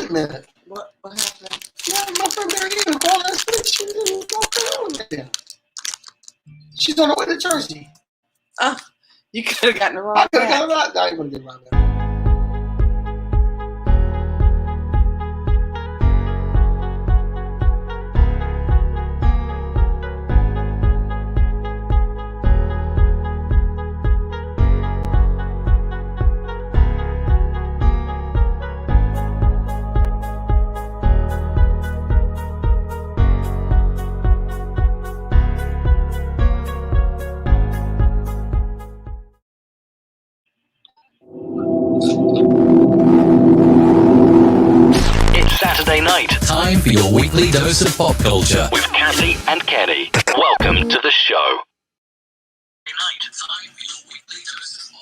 a minute. What happened? Yeah, my friend Marianne called last week. She didn't go down there. She's on the way to Jersey. You could have gotten the wrong. I could have got it right. No, you wouldn't get it right now. Saturday night. Time for your weekly dose of pop culture. With Cassie and Kenny. Welcome to the show. Time for your weekly dose of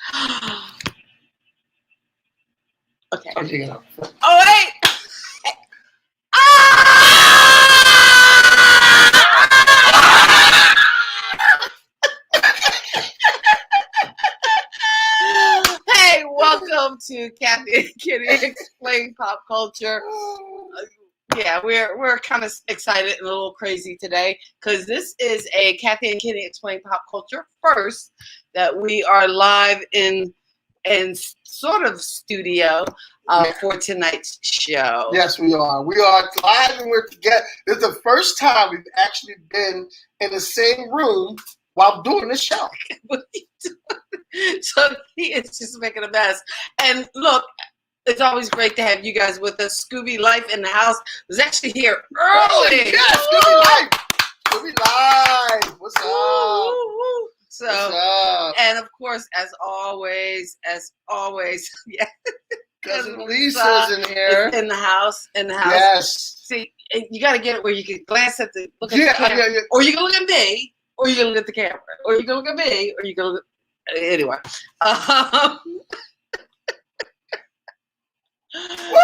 pop. Okay. Okay, get up. Oh, wait! Hey, welcome to Kathy and Kenny Explain Pop Culture. Yeah, we're kind of excited and a little crazy today because this is a Kathy and Kenny Explain Pop Culture first that we are live in sort of studio for tonight's show. Yes, we are. We are live and we're together. This is the first time we've actually been in the same room while doing the show. What are you doing? So he is just making a mess. And look, it's always great to have you guys with us. Scooby Life in the house was actually here early. Yes, Scooby Life. Scooby Life. What's up? So, What's up? and of course, as always, yeah. Cousin Lisa's in here. In the house. Yes. See, you got to get it where you can glance at the look at the camera, yeah. or you can look at me, or you can look at the camera, or you can look at me, or you can look at anyway. Woo!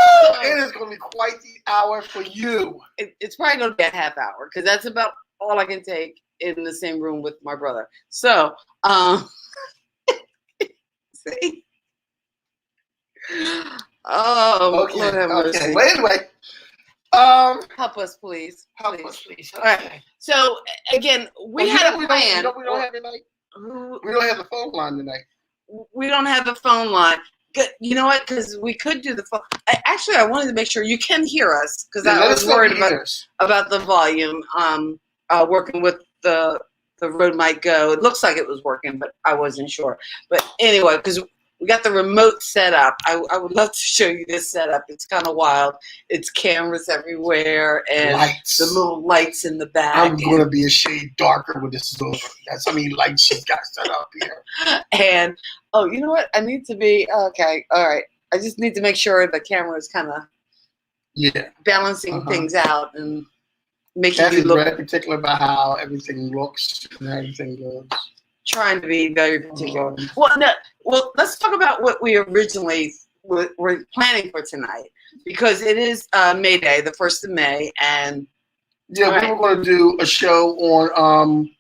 It is going to be quite the hour for you. It's probably going to be a half hour because that's about all I can take in the same room with my brother. So, see. Oh, Okay. Lord have mercy. Okay. Well, anyway, help us, please. help us, please. All right. So again, we had a plan. We don't have tonight. We don't have the phone line tonight. We don't have the phone line. You know what? Because we could do the phone. Actually, I wanted to make sure you can hear us because I was worried about the volume. Working with the Rode Mic Go. It looks like it was working, but I wasn't sure. But anyway, because we got the remote set up. I would love to show you this setup. It's kind of wild. It's cameras everywhere and the little lights in the back. I'm going to be a shade darker when this is over. That's how many lights she's got set up here. And, oh, you know what? I need to be, okay, all right. I just need to make sure the camera is kind of balancing things out and making you look. Very particular about how everything looks and everything goes. Trying to be very particular. Well, let's talk about what we originally were planning for tonight because it is May Day, the 1st of May, and we were going to do a show on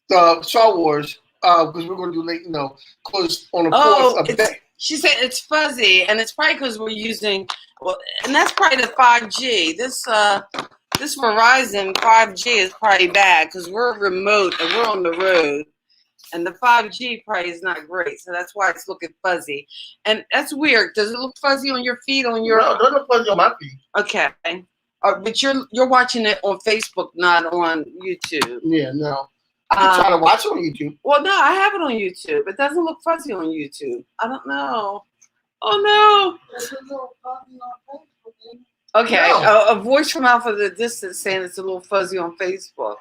the Star Wars because we're going to do close on the 4th of May. She said it's fuzzy, and it's probably because we're using and that's probably the 5G. This Verizon 5G is probably bad because we're remote and we're on the road. And the 5G probably is not great, so that's why it's looking fuzzy. And that's weird. Does it look fuzzy on your feed? No, it doesn't look fuzzy on my feed. Okay, but you're watching it on Facebook, not on YouTube. Yeah, no. I'm trying to watch it on YouTube. Well, no, I have it on YouTube. It doesn't look fuzzy on YouTube. I don't know. Oh no. Okay, no. A voice from out of the distance saying it's a little fuzzy on Facebook.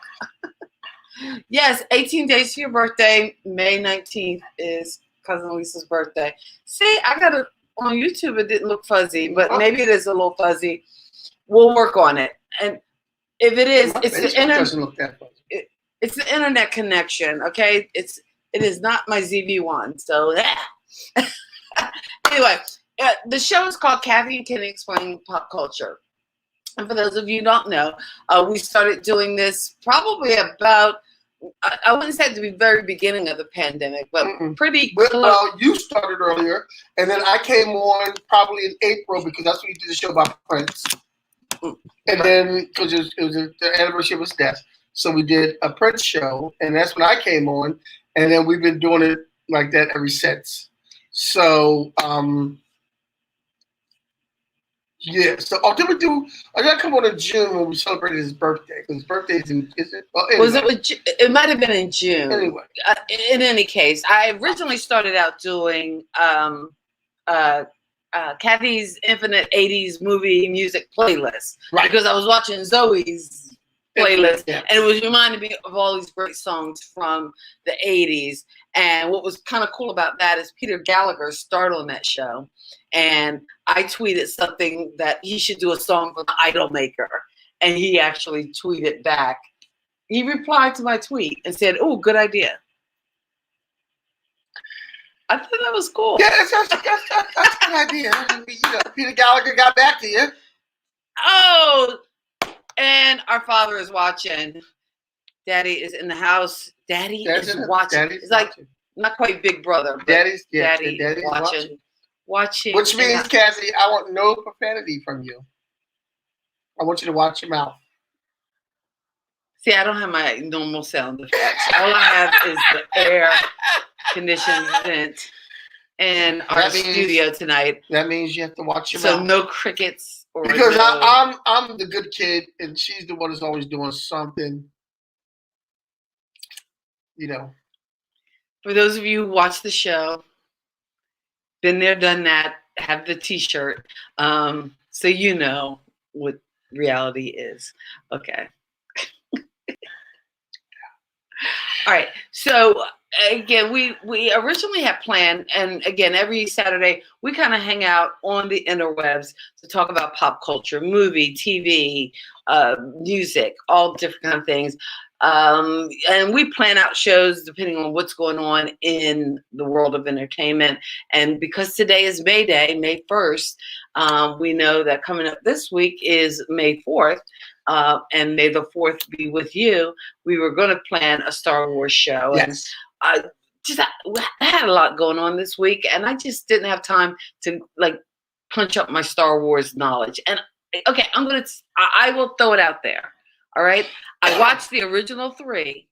Yes, 18 days to your birthday. May 19th is Cousin Lisa's birthday. See, I got it on YouTube. It didn't look fuzzy, but maybe it is a little fuzzy. We'll work on it. And if it is, it's the internet. Doesn't look that fuzzy. It's the internet connection. Okay, it is not my ZV1. So anyway, the show is called Kathy and Kenny Explain Pop Culture. And for those of you who don't know, we started doing this probably about I wouldn't say at the very beginning of the pandemic, but pretty But, close. well, you started earlier, and then I came on probably in April because that's when you did the show about Prince. And then, because it was the anniversary of his death, so we did a Prince show, and that's when I came on, and then we've been doing it like that ever since. So, yeah. So, did we do? I got to come on in June when we celebrated his birthday. Because his birthday is it? Well, anyway. Was it? It might have been in June. Anyway, in any case, I originally started out doing Kathy's Infinite 80s movie music playlist, right? Because I was watching Zoe's playlist, yeah. and it was reminding me of all these great songs from the 80s. And what was kind of cool about that is Peter Gallagher starred on that show, and I tweeted something that he should do a song for the Idol Maker, and he actually tweeted back. He replied to my tweet and said, "Oh, good idea." I thought that was cool. Yeah, that's a good idea. Peter Gallagher got back to you. Oh, and our father is watching. Daddy is in the house. Daddy is watching. It's like not quite Big Brother, but Daddy's watching. Which means, Cassie, I want no profanity from you. I want you to watch your mouth. See, I don't have my normal sound effects. All I have is the air conditioned vent in our studio tonight. That means you have to watch your mouth. So no crickets. Because I'm the good kid, and she's the one that's always doing something. For those of you who watch the show, been there, done that, have the T-shirt, so you know what reality is. Okay. All right. So again, we originally had planned, and again, every Saturday we kind of hang out on the interwebs to talk about pop culture, movie, TV, music, all different kind of things. And we plan out shows depending on what's going on in the world of entertainment. And because today is May Day, May 1st, we know that coming up this week is May 4th. And May the 4th be with you. We were going to plan a Star Wars show. Yes. And I had a lot going on this week, and I just didn't have time to punch up my Star Wars knowledge. And okay, I will throw it out there. All right. I watched the original 3,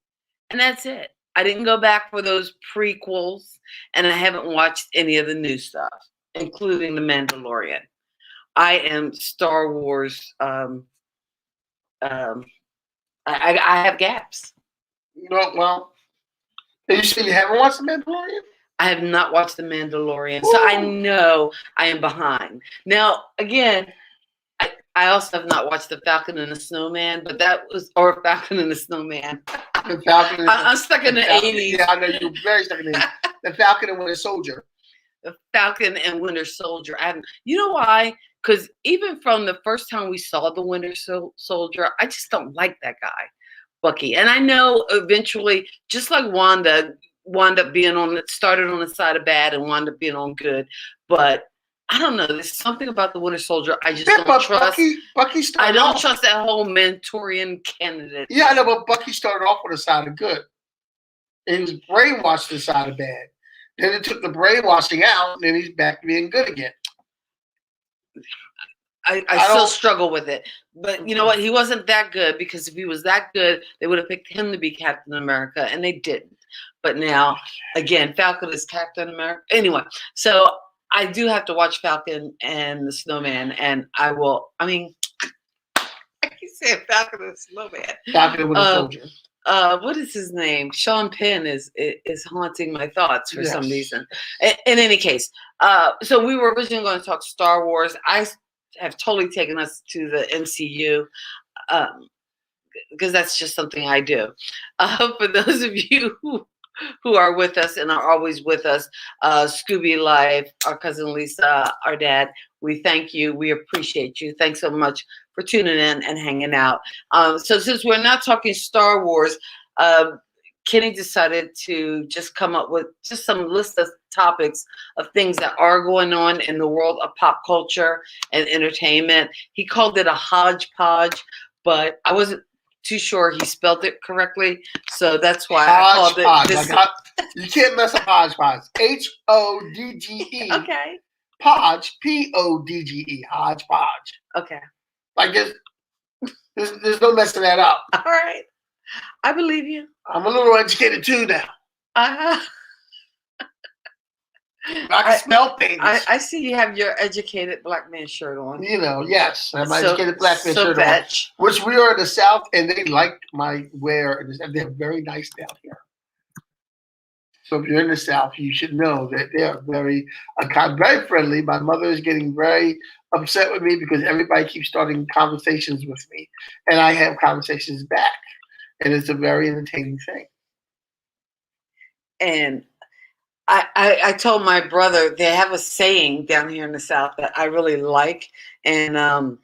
and that's it. I didn't go back for those prequels, and I haven't watched any of the new stuff, including The Mandalorian. I am Star Wars. I have gaps. Well, you say you haven't watched The Mandalorian? I have not watched The Mandalorian, so I know I am behind. Now, again, I also have not watched The Falcon and the Snowman, or Falcon and the Snowman. The Falcon. I'm stuck in the 80s. Yeah, I know you're very stuck in the 80s. The Falcon and Winter Soldier. The Falcon and Winter Soldier. You know why? Because even from the first time we saw the Winter Soldier, I just don't like that guy, Bucky. And I know eventually, just like Wanda wound up started on the side of bad and wound up being on good, but I don't know. There's something about the Winter Soldier I just don't trust. Bucky started I don't trust that whole Manchurian candidate. Yeah, I know, but Bucky started off with a side of good. And he was brainwashed to the side of bad. Then it took the brainwashing out, and then he's back to being good again. I still struggle with it. But you know what? He wasn't that good, because if he was that good, they would have picked him to be Captain America, and they didn't. But now, again, Falcon is Captain America. Anyway, so I do have to watch Falcon and the Snowman, and I will. I mean, I keep saying Falcon and the Snowman. Falcon and Winter Soldier. What is his name? Sean Penn is haunting my thoughts for some reason. In any case, so we were originally going to talk Star Wars. I have totally taken us to the MCU because that's just something I do. For those of you who are with us and are always with us, Scooby Live, our cousin Lisa, our dad, we thank you. We appreciate you. Thanks so much for tuning in and hanging out. So since we're not talking Star Wars, Kenny decided to just come up with just some list of topics of things that are going on in the world of pop culture and entertainment. He called it a hodgepodge, but I wasn't too sure he spelled it correctly, so that's why I called it. Hodgepodge. You can't mess up hodgepodge. Hodge. Okay. Podge. Podge. Hodgepodge. Okay. Like there's no messing that up. All right. I believe you. I'm a little educated too now. Uh-huh. I can smell things. I see you have your educated black man shirt on. Yes. I have my educated black man shirt on. Which we are in the South, and they like my wear. They're very nice down here. So if you're in the South, you should know that they are very friendly. My mother is getting very upset with me because everybody keeps starting conversations with me, and I have conversations back, and it's a very entertaining thing. And I told my brother they have a saying down here in the South that I really like, and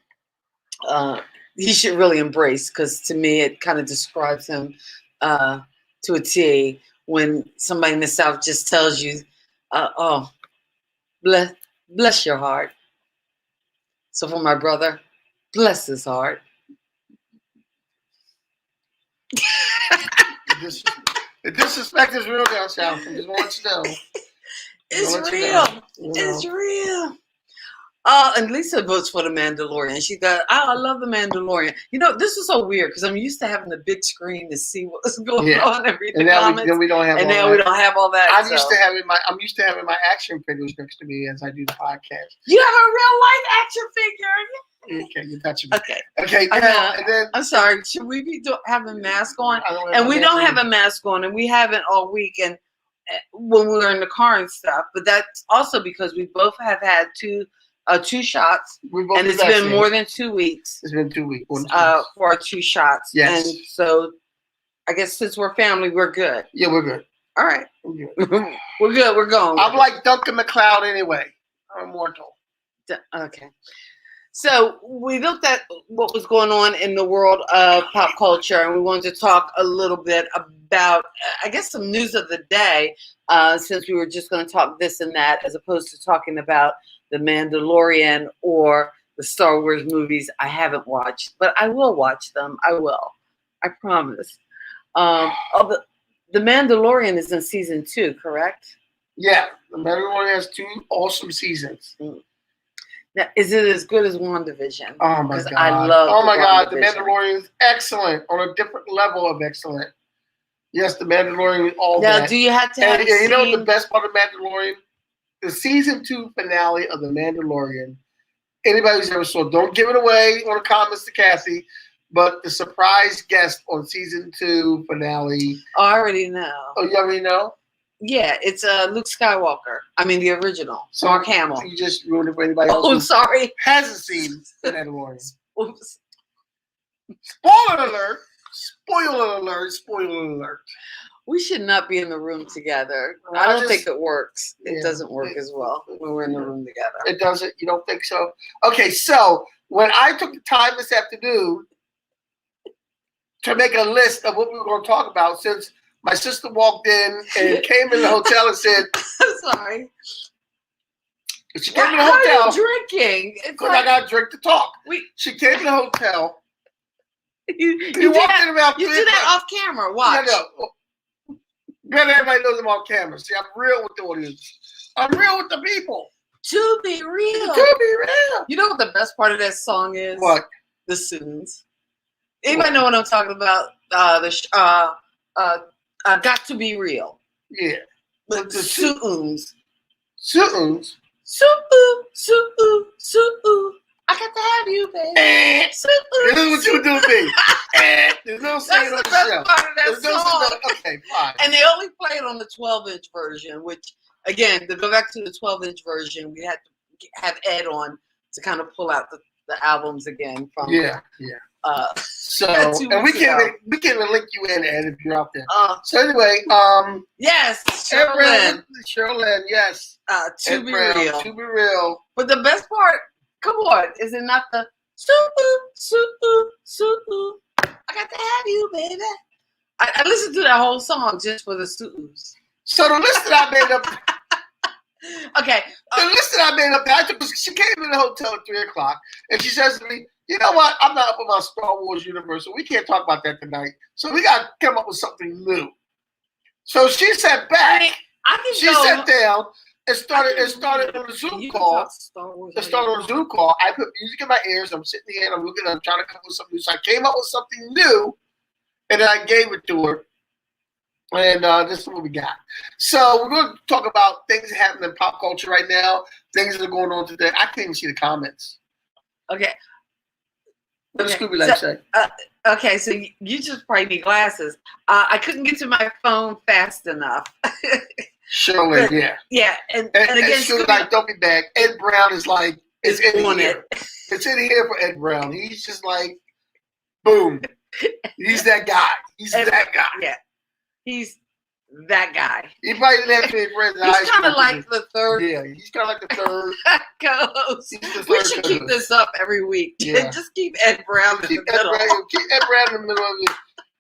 he should really embrace, because to me it kind of describes him to a T. When somebody in the South just tells you, "Oh, bless your heart." So for my brother, bless his heart. The disrespect is real down south. I just want you to know. It's real. It's real. And Lisa votes for The Mandalorian. She got, I love The Mandalorian. This is so weird because I'm used to having the big screen to see what's going on and read the comments. Then we don't have. And now we don't have all that. I'm used to having my action figures next to me as I do the podcast. You have a real life action figure. Okay, you're touching me. Okay. And then, I'm sorry. Should we be having masks on? And we don't have a mask on, and we haven't all week. And when we were in the car and stuff, but that's also because we both have had two shots, and it's been more than 2 weeks. It's been 2 weeks for our 2 shots. Yes. And so, I guess since we're family, we're good. Yeah, we're good. All right, we're good. We're good. We're going. I'm like Duncan MacLeod anyway. I'm immortal. Okay. So we looked at what was going on in the world of pop culture, and we wanted to talk a little bit about, I guess, some news of the day, since we were just going to talk this and that, as opposed to talking about The Mandalorian or the Star Wars movies I haven't watched, but I will watch them. I will. I promise. The Mandalorian is in season 2, correct? Yeah, The Mandalorian has 2 awesome seasons. Now, is it as good as WandaVision? Oh my god! I love. Oh my god! The Mandalorian is excellent on a different level of excellent. Yes, The Mandalorian is all that. Now, do you have to have? And you know the best part of Mandalorian? The season 2 finale of The Mandalorian. Anybody who's ever saw, don't give it away on the comments to Cassie, but the surprise guest on season 2 finale. Oh, I already know. Oh, you already know? Yeah, it's Luke Skywalker. I mean, the original. So Mark Hamill. You just ruined it for anybody else. Oh, I'm sorry. Hasn't seen The Mandalorian. Oops. Spoiler alert! Spoiler alert! Spoiler alert! We should not be in the room together. I don't think it works. It doesn't work as well when we're in the room together. It doesn't? You don't think so? Okay, so when I took the time this afternoon to make a list of what we were going to talk about, since my sister walked in and came in the hotel and said, I'm sorry. She came in the hotel. How are you drinking? Because I got to drink to talk. She came in the hotel. You walked in about 3 You did that off camera. Watch. Then everybody knows I'm on camera. See, I'm real with the audience. I'm real with the people. To be real. To be real. You know what the best part of that song is? What? The Soons. Anybody know what I'm talking about? Got to Be Real. Yeah. But the Soons. Soons? Soo-oo. I got to have you, baby. Soo-oo. This is what you do with me. There's no saying on the show. Part of that song. Okay, fine. And they only play it on the 12-inch version, which, again, to go back to the 12-inch version, we had to have Ed on to kind of pull out the albums again from. Yeah. So, and we can even link you in, Ed, if you're out there. So anyway, yes, Cheryl Lynn, yes. To be real. To be real. But the best part, come on, is it not the soo-oo? I got to have you, baby. I listened to that whole song just for the soo-oos. So the list that I made up. Okay. The list that I made up, she came in the hotel at 3:00, and she says to me, you know what? I'm not up with my Star Wars universe, so we can't talk about that tonight. So we got to come up with something new. So she sat back. She sat down and started on a Zoom call. It started on a Zoom call. I put music in my ears. I'm sitting here and I'm looking. I'm trying to come up with something new. So I came up with something new, and then I gave it to her. And this is what we got. So we're going to talk about things that happen in pop culture right now, things that are going on today. I can't even see the comments. Okay. What does Scooby like say? Okay, so you just probably need glasses. I couldn't get to my phone fast enough. Surely, yeah. Yeah, and And again, Scooby like, don't be back. Ed Brown is like, it's in on here. It's in here for Ed Brown. He's just like, boom. He's that guy. He's that guy. Yeah. He's that guy. He probably didn't have any friends in high He's school. kind of like the third. Yeah, he's kind of like the third. co-host. He's the We third should keep co-host. this up every week. Yeah. Just keep Ed Brown in Keep the Ed middle. Brown in the middle of it.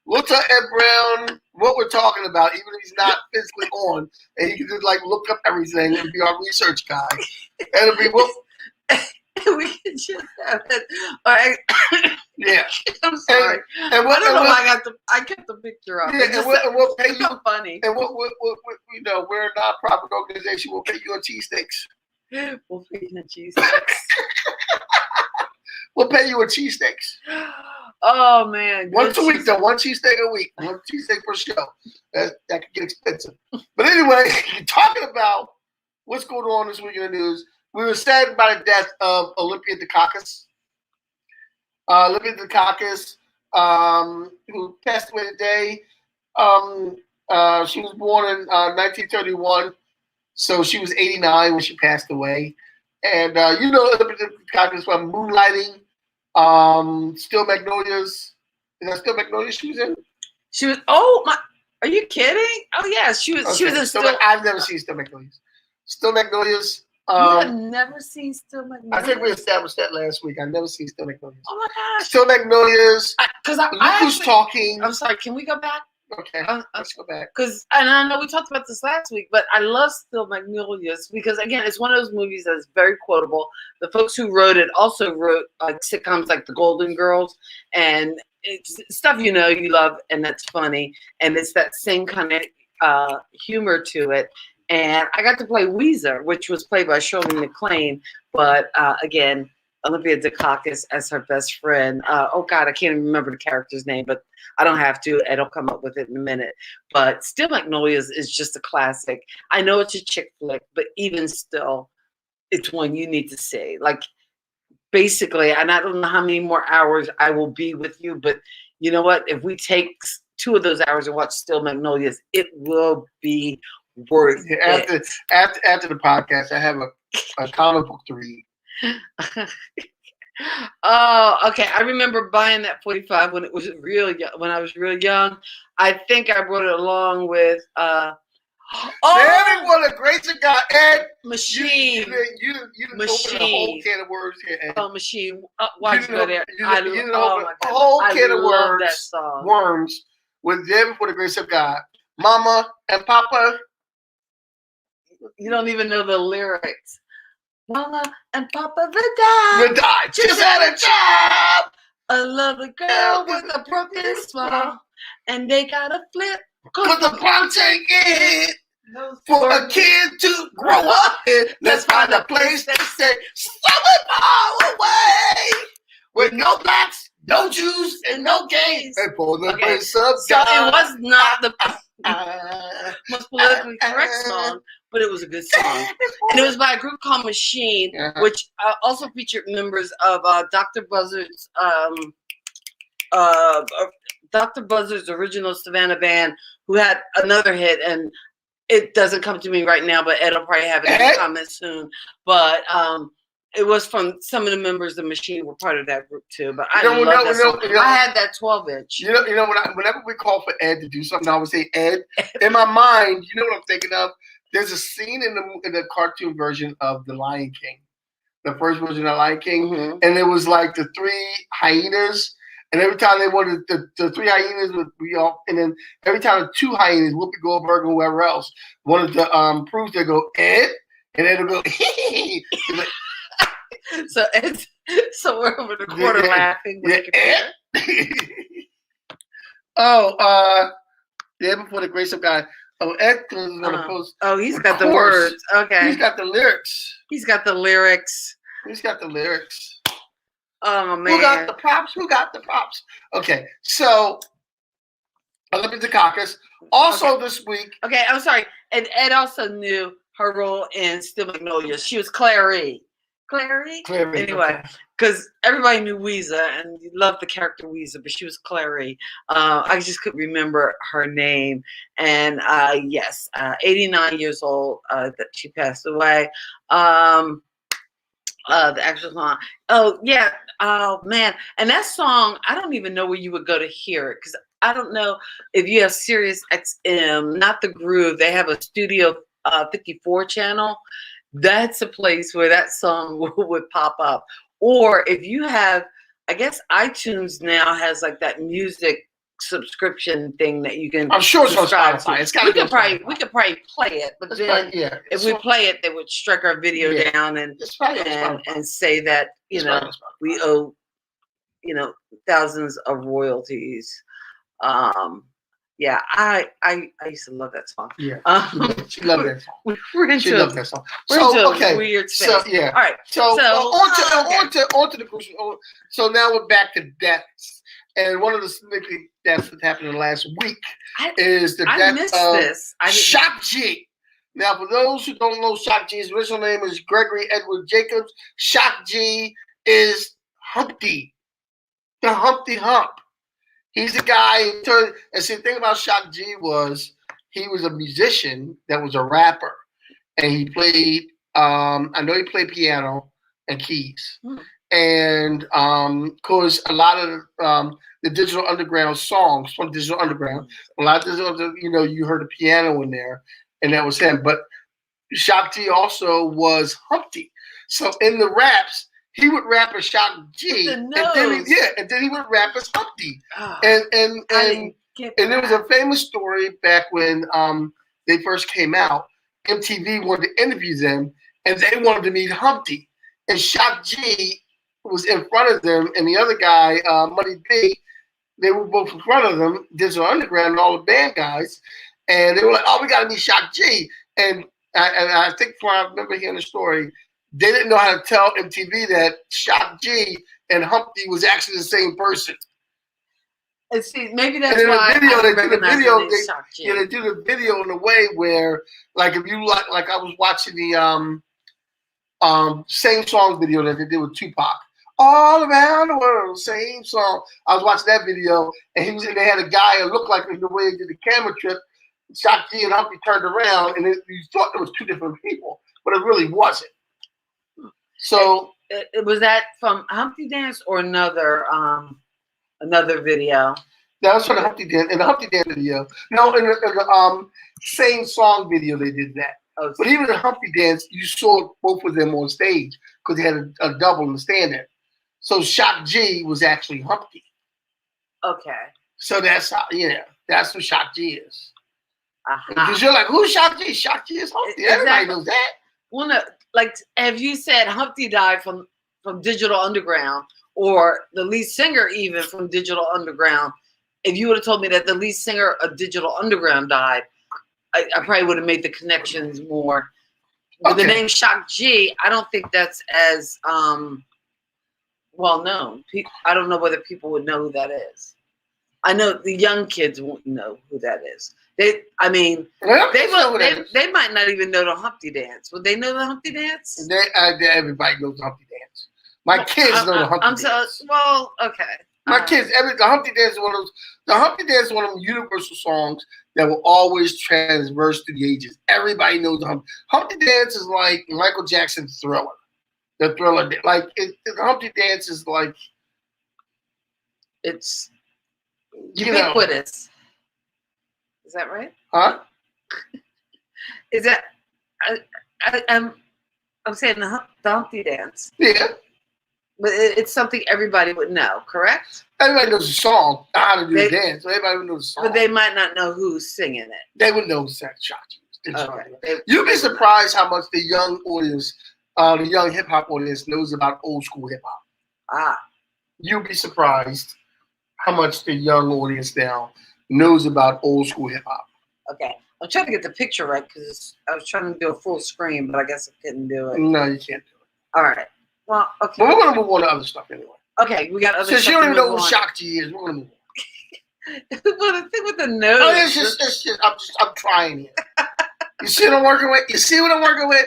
We'll tell Ed Brown what we're talking about, even if he's not physically on, and he can just like look up everything and be our research guy. And it'll be We can just have it. All right. yeah. I'm sorry. And I don't know why I kept the picture up. Yeah, It's just and we'll pay it's you. so funny. And you know, we're a nonprofit organization. We'll pay you on cheesesteaks. We'll feed the cheese. We'll pay you on cheesesteaks. Oh man. Once a week, though. One cheesesteak a week. One cheesesteak per show. That could get expensive. But anyway, talking about what's going on this week in the news, we were saddened by the death of Olympia Dukakis. Olympia Dukakis, who passed away today. She was born in 1931, so she was 89 when she passed away. And you know Olympia Dukakis from Moonlighting, Still Magnolias. Is that Still Magnolias she was in? She was. Oh my! Are you kidding? Oh yeah, she was. She was in Still. I've never seen Still Magnolias. Still Magnolias. You have never seen Still Magnolias? I think we established that last week. I've never seen Still Magnolias. Oh my gosh! Still Magnolias. Because Look who's talking. I'm sorry. Can we go back? Okay, let's go back. Because and I know we talked about this last week, but I love Still Magnolias because again, it's one of those movies that's very quotable. The folks who wrote it also wrote sitcoms like The Golden Girls, and it's stuff you know you love, and that's funny, and it's that same kind of humor to it. And I got to play Weezer, which was played by Shirley MacLaine, but again, Olympia Dukakis as her best friend. Oh God, I can't even remember the character's name, but I don't have to. I'll come up with it in a minute. But Still Magnolias is just a classic. I know it's a chick flick, but even still, it's one you need to see. Like basically, and I don't know how many more hours I will be with you, but you know what? If we take 2 of those hours and watch Still Magnolias, it will be worth it. After the podcast, I have a comic book to read. Oh, okay. I remember buying that 45 when it was when I was real young. I think I brought it along with Damn, what a great guy, Ed. Machine. You didn't open a whole can of words here, Ed. Oh, Machine. Why'd you go there? You didn't open a whole can of words. That song. Worms with them for the grace of God. Mama and Papa. You don't even know the lyrics. Mama and Papa they died. Just had a job. I love a girl with a broken smile, and they got a flip. Cause the prompting in for a kid to grow up in. Let's find a place that say somewhere far away with no blacks, no Jews, and no gays. And for the grace of God. God. It was not the most politically correct song, but it was a good song. And it was by a group called Machine, which also featured members of Dr. Buzzard's Dr. Buzzard's original Savannah band, who had another hit, and it doesn't come to me right now, but Ed will probably have it in the comments soon. But it was from some of the members of Machine were part of that group too. But I love that song. I had that 12-inch. You know, whenever we call for Ed to do something, I always say Ed. In my mind, you know what I'm thinking of? There's a scene in the cartoon version of The Lion King, the first version of The Lion King, and it was like the 3 hyenas. And every time they wanted the 3 hyenas would be off, and then every time the 2 hyenas, Whoopi Goldberg and whoever else, wanted to prove they go Ed, and then it'll go So Ed's So we're over the corner Yeah. laughing with the computer. Before the grace of God. Oh, Ed is going to post. Oh, he's Of got the course. words. Okay. He's got the lyrics. He's got the lyrics. He's got the lyrics. Oh, man. Who got the props? Who got the props? Okay, so Olympic Dukakis. Also this week. Okay, I'm sorry. And Ed also knew her role in Still Magnolias. She was Clary. Clary? Anyway, because everybody knew Weezer and you loved the character Weezer, but she was Clary. I just couldn't remember her name. And yes, 89 years old that she passed away. The actual song. Oh, yeah. Oh, man. And that song, I don't even know where you would go to hear it because I don't know if you have Sirius XM, not the Groove. They have a Studio 54 channel. That's a place where that song would pop up. Or if you have, I guess iTunes now has like that music subscription thing that you can. I'm sure it's on subscribe Spotify. to. It's got we to could probably play it, but then if we play it, they would strike our video down and say that we owe thousands of royalties. Yeah, I used to love that song. Yeah, she loved that song. We're into that song. We're into a weird space. So yeah. All right. So on to the crucial. So now we're back to deaths, and one of the significant deaths that happened in the last week is the death of Shock G. Now, for those who don't know Shock G, his original name is Gregory Edward Jacobs. Shock G is Humpty, the Humpty Hump. He's the guy who turned. And see, the thing about Shock G was he was a musician that was a rapper, and he played. I know he played piano and keys, and because a lot of the Digital Underground songs from Digital Underground, a lot of you heard the piano in there, and that was him. But Shock G also was Humpty. So in the raps, he would rap as Shock G, and then he would rap as Humpty. And there was a famous story back when they first came out. MTV wanted to interview them, and they wanted to meet Humpty. And Shock G was in front of them, and the other guy, Money B, they were both in front of them, Digital Underground and all the band guys, and they were like, "Oh, we got to meet Shock G." And I think from I remember hearing the story, they didn't know how to tell MTV that Shock G and Humpty was actually the same person. And see, maybe that's why they do the video in a way where, like, if you like I was watching the same song video that they did with Tupac, All Around the World, same song. I was watching that video, and they had a guy who looked like the way they did the camera trip. Shock G and Humpty turned around, and you thought there was two different people, but it really wasn't. So was that from Humpty Dance or another video? That was from the Humpty Dance. In the Humpty Dance video, no, in the same song video they did that. Oh, but even in Humpty Dance, you saw both of them on stage because they had a double in the stand there. So Shock G was actually Humpty. Okay. So that's how, that's who Shock G is. Because you're like, who's Shock G? Shock G is Humpty. Everybody knows that. Well, no, like, have you said Humpty died from Digital Underground, or the lead singer even from Digital Underground? If you would have told me that the lead singer of Digital Underground died, I probably would have made the connections more. With the name Shock G, I don't think that's as well known. I don't know whether people would know who that is. I know the young kids won't know who that is. They might not even know the Humpty Dance. Would they know the Humpty Dance? Everybody knows the Humpty Dance. My kids know the Humpty Dance. Well, okay. My kids, the Humpty Dance is one of those. The Humpty Dance is one of them universal songs that will always transverse through the ages. Everybody knows the Humpty Dance is like Michael Jackson's Thriller. The Thriller, the Humpty Dance is like it's ubiquitous. Is that right? Huh? Is that I'm saying the Humpty Dance. Yeah. But it's something everybody would know, correct? Everybody knows the song, how to do the dance. So everybody would know the song. But they might not know who's singing it. They would know Shock G. Okay. You'd be surprised how much the young audience, the young hip hop audience knows about old school hip hop. Ah, You'll be surprised how much the young audience now knows about old school hip hop. okay. I'm trying to get the picture right because I was trying to do a full screen, but I guess I couldn't do it. No, you can't do it. All right. Well, okay. But we're gonna move on to other stuff anyway. Okay, we got other Since stuff you don't to even know move what on. shock G is, we're gonna move on. Well, the thing with the nose. Oh, it's just. I'm trying here. You see what I'm working with? You see what I'm working with?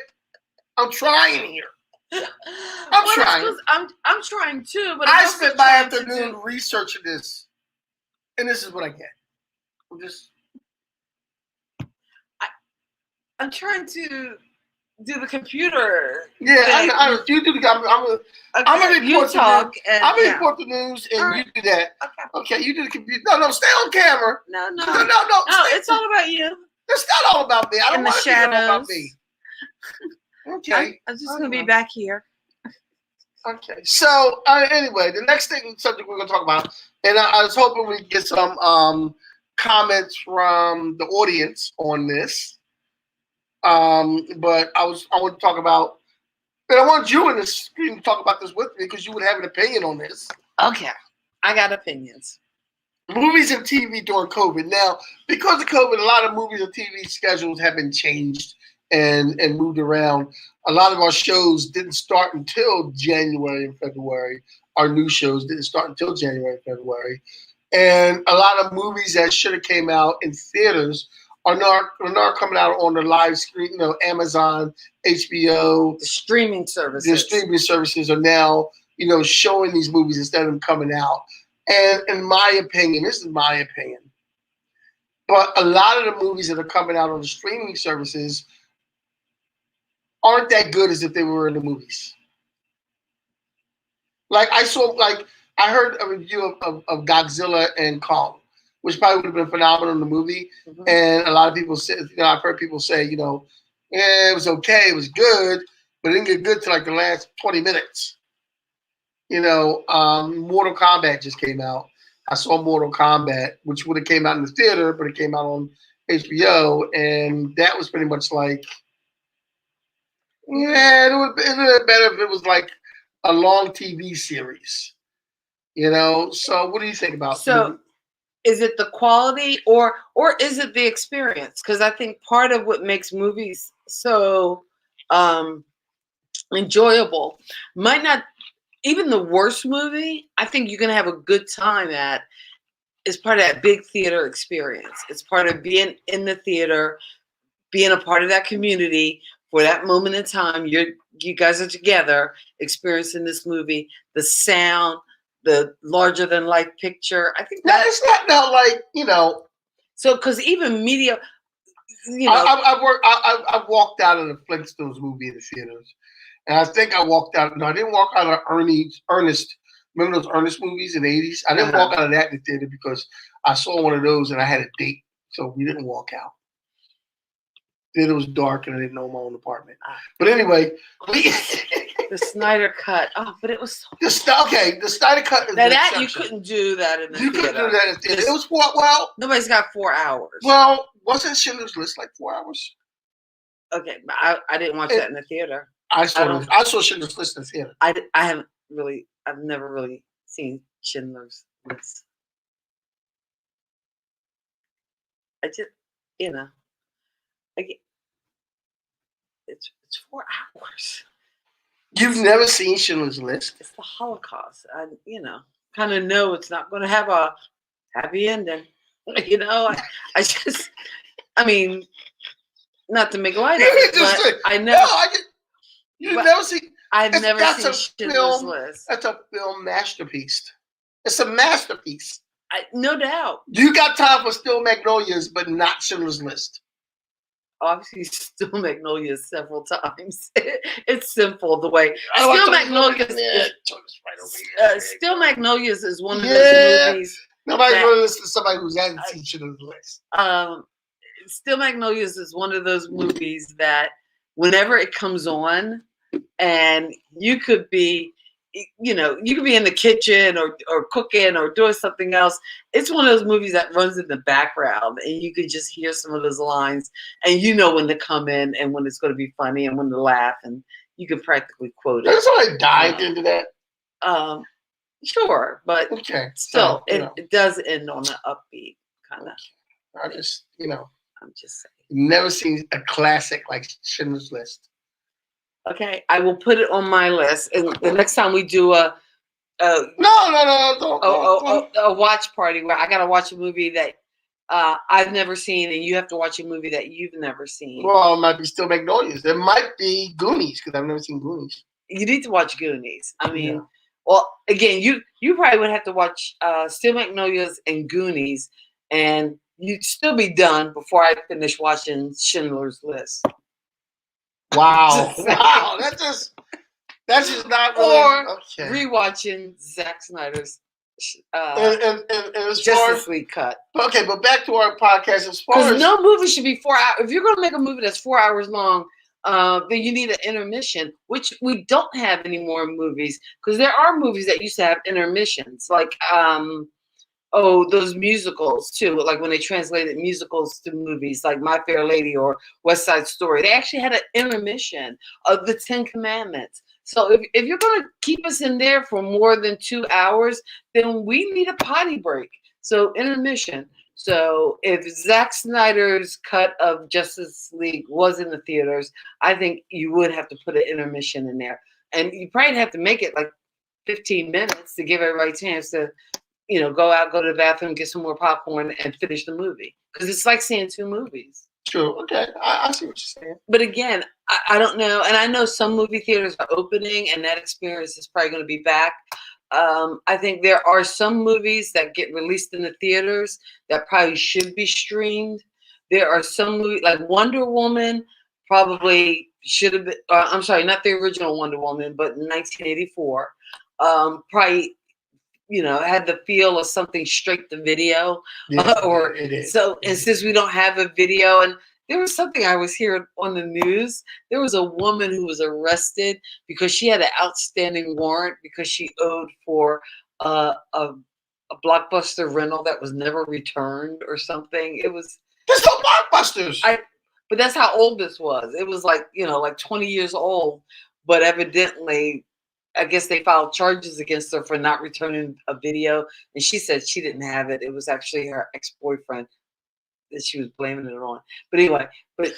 I'm trying here. I'm Well, that's trying. 'cause I'm trying too, but I I'm also spent my trying to afternoon do- researching this, and this is what I get. I'm trying to do the computer. Yeah, thing. you do the. I'm gonna Okay, you report the talk news. and I'm gonna yeah. report the news, and All right. you do that. Okay. Okay, you do the computer. No, stay on camera. No. No, No, it's all about you. It's not all about me. I don't In the want to be all about shadows. me. Okay. I'm just gonna be back here. Okay. So anyway, the next subject we're gonna talk about, and I was hoping we get some comments from the audience on this. But I want to talk about, and I want you in the screen to talk about this with me because you would have an opinion on this. Okay. I got opinions. Movies and TV during COVID. Now, because of COVID, a lot of movies and TV schedules have been changed and moved around. A lot of our shows didn't start until January and February. Our new shows didn't start until January and February. And a lot of movies that should have came out in theaters are not coming out on the live screen. Amazon, HBO, The streaming services. the streaming services are now, showing these movies instead of them coming out. And in my opinion, this is my opinion, but a lot of the movies that are coming out on the streaming services aren't that good as if they were in the movies. I heard a review of Godzilla and Kong, which probably would have been phenomenal in the movie. Mhm. And a lot of people say, I've heard people say, it was okay, it was good, but it didn't get good till like the last 20 minutes. Mortal Kombat just came out. I saw Mortal Kombat, which would have came out in the theater, but it came out on HBO, and that was pretty much like, it would have been better if it was like a long TV series. So what do you think about? So is it the quality or is it the experience? Because I think part of what makes movies so enjoyable might not, even the worst movie, I think you're going to have a good time at, is part of that big theater experience. It's part of being in the theater, being a part of that community for that moment in time. You guys are together experiencing this movie, the sound, the larger than life picture. I think that it's not now like. So, because even media, I've walked out of the Flintstones movie in the theaters, and I think I walked out. No, I didn't walk out of Ernest. Remember those Ernest movies in the 80s? I didn't walk out of that in the theater because I saw one of those and I had a date, so we didn't walk out. Then it was dark and I didn't know my own apartment. But anyway, the Snyder cut. Oh, but it was so the Snyder cut is now an that you exception. couldn't do that in the You theater. couldn't do that in the theater. It was Nobody's got 4 hours. well, wasn't Schindler's List like 4 hours? Okay, but I didn't watch that in the theater. I saw Schindler's List in the theater. I've never really seen Schindler's List. I just, it's 4 hours. You've never seen Schindler's List? It's the Holocaust. I kind of know it's not going to have a happy ending. I mean, not to make light of it, but I know. You've never seen. I've never seen Schindler's Schindler's List. That's a film masterpiece. It's a masterpiece. No doubt. You got time for Still Magnolias, but not Schindler's List. Obviously, Still Magnolias several times. It's simple the way Still Magnolias. Still Magnolias is one of those movies. Nobody's going to listen to somebody who hasn't seen Schindler's List. Still Magnolias is one of those movies that whenever it comes on, and you could be in the kitchen or cooking or doing something else. It's one of those movies that runs in the background and you can just hear some of those lines and when to come in and when it's going to be funny and when to laugh and you can practically quote it. That's why I dived into that. Sure, but Okay. still, So, it does end on an upbeat kind of. I just, I'm just saying. never seen a classic like Schindler's List. Okay, I will put it on my list, and the next time we do a No, don't. a watch party where I gotta watch a movie that I've never seen, and you have to watch a movie that you've never seen. Well, it might be Still Magnolias. There might be Goonies because I've never seen Goonies. You need to watch Goonies. I mean, Yeah. well, again, you probably would have to watch Steel Magnolias and Goonies, and you'd still be done before I finish watching Schindler's List. Wow, wow, that's just not really Or okay. rewatching Zack Snyder's And as far Justice as, League cut. okay, but back to our podcast. As far Because as no movie should be 4 hours. If you're going to make a movie that's 4 hours long, then you need an intermission, which we don't have any more movies. Because there are movies that used to have intermissions, like those musicals too. Like when they translated musicals to movies, like My Fair Lady or West Side Story, they actually had an intermission of the Ten Commandments. So if you're going to keep us in there for more than 2 hours, then we need a potty break. So intermission. So if Zack Snyder's cut of Justice League was in the theaters, I think you would have to put an intermission in there. And you probably have to make it like 15 minutes to give everybody a chance to, go out, go to the bathroom, get some more popcorn, and finish the movie. Because it's like seeing two movies. true, okay, I see what you're saying. But again, I don't know. And I know some movie theaters are opening, and that experience is probably going to be back. I think there are some movies that get released in the theaters that probably should be streamed. There are some movies, like Wonder Woman, probably should have been, I'm sorry, not the original Wonder Woman, but 1984. Probably, had the feel of something straight to video. Yeah, Or it is. so, and since we don't have a video, and there was something I was hearing on the news. There was a woman who was arrested because she had an outstanding warrant because she owed for a Blockbuster rental that was never returned or something. It was There's no Blockbusters. but that's how old this was. It was like, like 20 years old. But evidently, I guess they filed charges against her for not returning a video. And she said she didn't have it. It was actually her ex-boyfriend that she was blaming it on. But anyway, it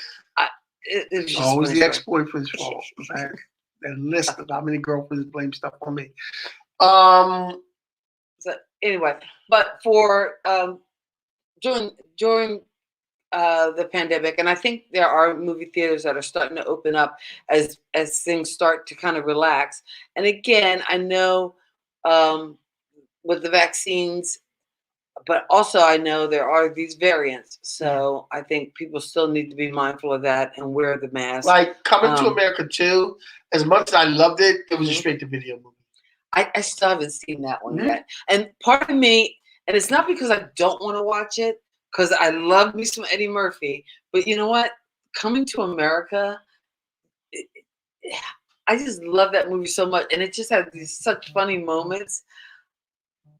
was just Always funny. the ex-boyfriend's fault. That list of how many girlfriends blame stuff on me. So anyway, but for during the pandemic, and I think there are movie theaters that are starting to open up as things start to kind of relax. And again, I know with the vaccines, but also I know there are these variants. So I think people still need to be mindful of that and wear the mask. Like Coming to America 2, as much as I loved it, it was a straight-to-video movie. I still haven't seen that one Mhm. yet. And part of me, and it's not because I don't want to watch it, because I love me some Eddie Murphy, but you know what? Coming to America, I just love that movie so much. And it just has these such funny moments.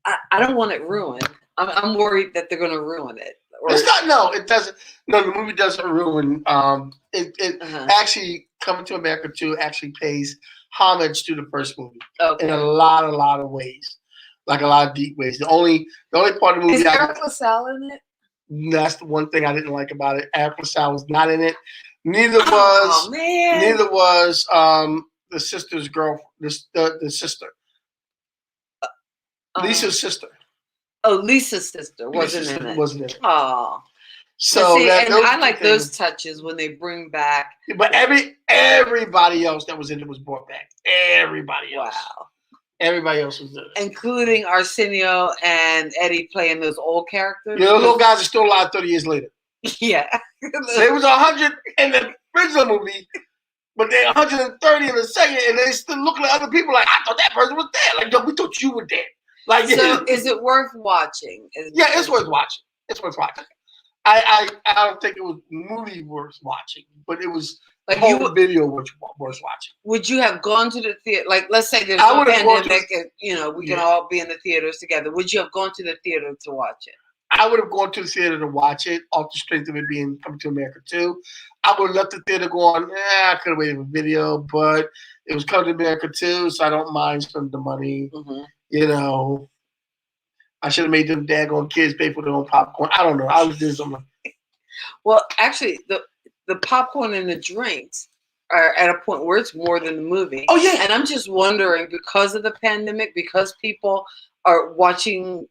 I don't want it ruined. I'm worried that they're going to ruin it. It's not. No, it doesn't. No, the movie doesn't ruin. It actually, Coming to America 2 actually pays homage to the first movie in a lot of ways, like a lot of deep ways. The only part of the movie is Eric LaSalle in it? That's the one thing I didn't like about it. Eric LaSalle was not in it. Neither was the sister's girl. The sister, Lisa's sister. Oh, Lisa's sister wasn't in it. Wasn't in it. Oh. So see, and I like things. those touches when they bring back. But everybody else that was in it was brought back. Everybody else. Wow. Everybody else was there. Including Arsenio and Eddie playing those old characters. You know, those guys are still alive 30 years later. Yeah. They was 100 in the original movie, but they're 130 in the second, and they still looking at other people like, I thought that person was dead. Like, no, we thought you were dead. Like, so is it worth watching? Yeah, it's worth watching. It's worth watching. I don't think it was movie worth watching, but it was like whole video worth watching. Would you have gone to the theater? Like, let's say there's no pandemic, and we can all be in the theaters together. Would you have gone to the theater to watch it? I would have gone to the theater to watch it off the strength of it being Coming to America 2. I would have left the theater going, I could have waited for video, but it was coming to America too, so I don't mind spending the money. Mm-hmm. You know, I should have made them daggone kids pay for their own popcorn. I don't know. I was doing something. Well, actually, the popcorn and the drinks are at a point where it's more than the movie. Oh, yeah. And I'm just wondering, because of the pandemic, because people are watching,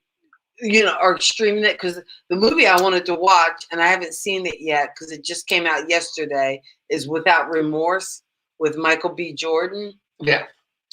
are streaming it, because the movie I wanted to watch, and I haven't seen it yet because it just came out yesterday, is Without Remorse with Michael B. Jordan. Yeah.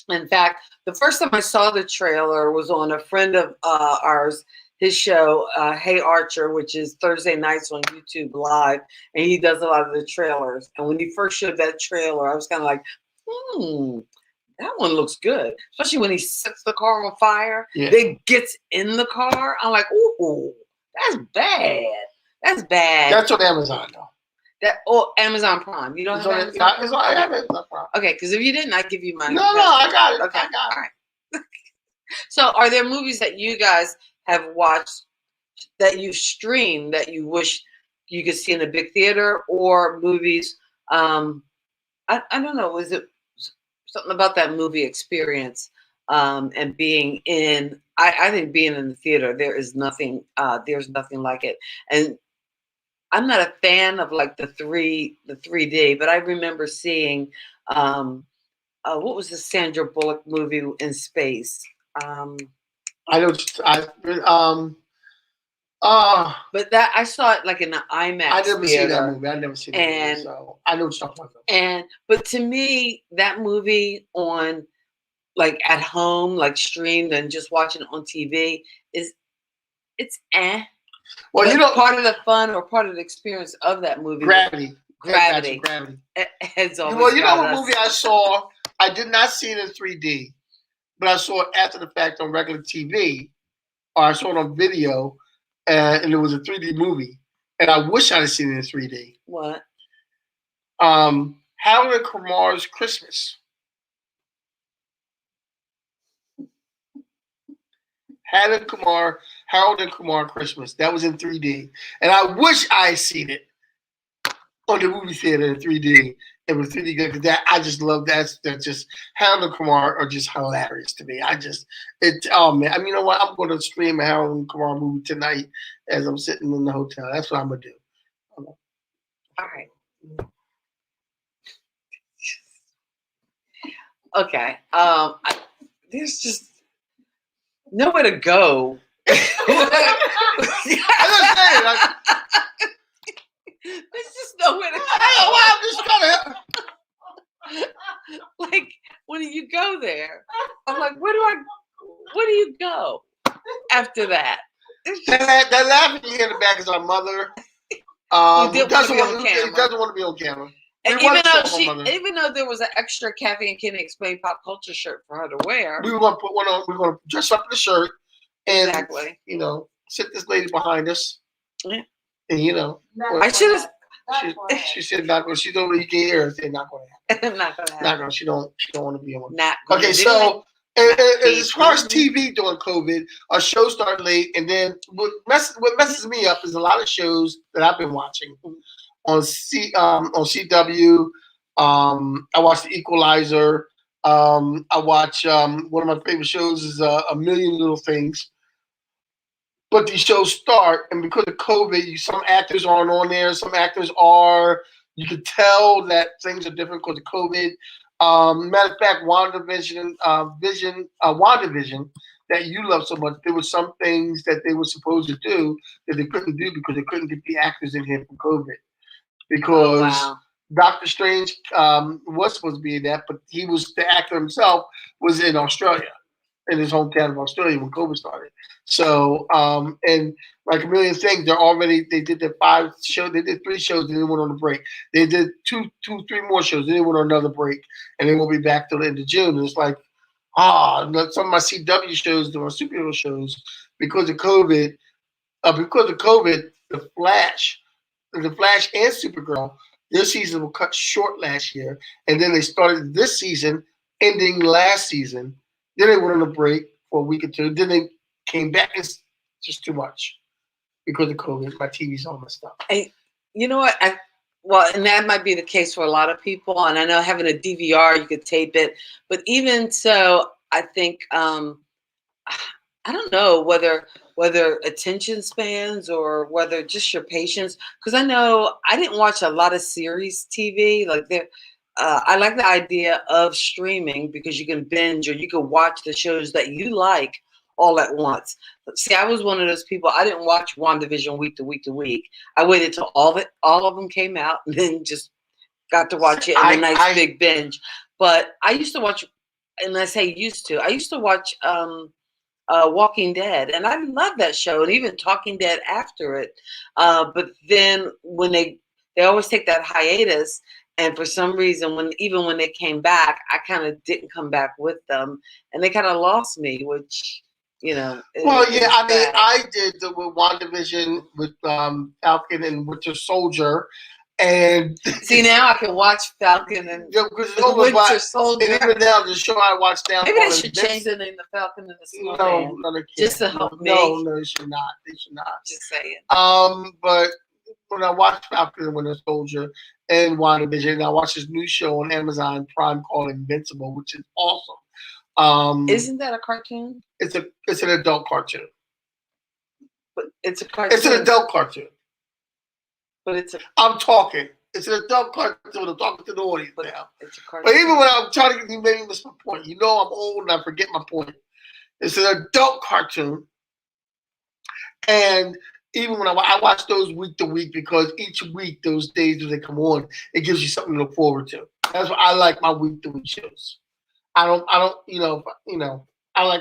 In fact, the first time I saw the trailer was on a friend of ours, his show, Hey Archer, which is Thursday nights on YouTube Live, and he does a lot of the trailers. And when he first showed that trailer, I was kind of like, that one looks good. Especially when he sets the car on fire, then gets in the car. I'm like, ooh, that's bad. That's bad. That's on Amazon, though. Amazon Prime. You don't have Amazon Prime? It's on Amazon Prime. Okay, because if you didn't, I'd give you my. No, I got it. Okay, I got it. all right. So, are there movies that you guys have watched that you streamed that you wish you could see in a big theater, or movies? I don't know. Was it something about that movie experience and being in? I think being in the theater, there's nothing like it. And I'm not a fan of like the 3D, but I remember seeing what was the Sandra Bullock movie in space? I know. But that I saw it like in the IMAX. I never theater. seen that movie. I never seen that movie, so I know what you're talking about. But to me, that movie on like at home, like streamed and just watching it on TV it's eh. Well, but part of the fun or part of the experience of that movie. Gravity. It's always well, you know what movie I saw? I did not see it in 3D, but I saw it after the fact on regular TV, or I saw it on video, and it was a 3D movie. And I wish I'd have seen it in 3D. What? Harold and Kumar's Christmas. Harold and Kumar Christmas. That was in 3D. And I wish I had seen it on the movie theater in 3D. It was 3D good because I just love that. That just Harold and Kumar are just hilarious to me. Oh man. I mean, you know what? I'm going to stream a Harold and Kumar movie tonight as I'm sitting in the hotel. That's what I'm gonna do. All right. Okay. There's just nowhere to go. There's just nowhere to go. I'm just trying to. Like when you go there, I'm like, where do you go after that? That laughing in the back is our mother. Doesn't want to be on camera. And even though there was an extra Kathy and Kenny Explain Pop Culture shirt for her to wear, we were going to put one on. We were going to dress up in the shirt and sit this lady behind us. Yeah. And I should have. She said not going. She don't. You can hear her say not going to happen. Not going to happen. Not going. She don't want to be on. Not okay. So as far as TV during COVID, our shows start late, and then what messes me up is a lot of shows that I've been watching on CW. I watch The Equalizer. I watch one of my favorite shows is A Million Little Things. But these shows start, and because of COVID, some actors aren't on there. Some actors are. You could tell that things are different because of COVID. Matter of fact, WandaVision, that you love so much, there were some things that they were supposed to do that they couldn't do because they couldn't get the actors in here from COVID. Because Doctor Strange was supposed to be in that, but the actor himself was in Australia, in his hometown of Australia when COVID started. So, and like A Million Things, they did their 5 shows, they did 3 shows, and then went on a break. They did 3 more shows, then they went on another break, and they won't be back till the end of June. And it's like, some of my CW shows, the superhero shows, because of COVID, The Flash and Supergirl, their season were cut short last year, and then they started this season, ending last season. Then they went on a break for a week or two. Then they came back. It's just too much because of COVID. My TV's all messed up. And you know what? Well, and that might be the case for a lot of people. And I know having a DVR, you could tape it. But even so, I think I don't know whether attention spans or whether just your patience. Because I know I didn't watch a lot of series TV. Like there, I like the idea of streaming because you can binge or you can watch the shows that you like all at once. See, I was one of those people. I didn't watch WandaVision week to week to week. I waited till all of them came out, and then just got to watch it in a nice big binge. But I used to watch, and I say used to, I used to watch Walking Dead, and I love that show, and even Talking Dead after it. But then when they always take that hiatus, and for some reason, when they came back, I kind of didn't come back with them, and they kind of lost me, which. Well, yeah, I mean, I did with WandaVision with Falcon and Winter Soldier, and see now I can watch Falcon and Winter Soldier. And even now, the show I watched now, maybe they should change the name to Falcon and the Snowman. No, they can't. Just to help me. No, they should not. They should not. Just saying. But when I watched Falcon and Winter Soldier and WandaVision, I watched this new show on Amazon Prime called Invincible, which is awesome. Isn't that a cartoon? It's an adult cartoon. But it's a cartoon. It's an adult cartoon. But I'm talking. It's an adult cartoon. I'm talking to the audience now. It's a cartoon. But even when I'm trying to get you maybe miss my point. I'm old and I forget my point. It's an adult cartoon. And even when I watch those week to week, because each week, those days when they come on, it gives you something to look forward to. That's why I like my week to week shows. I like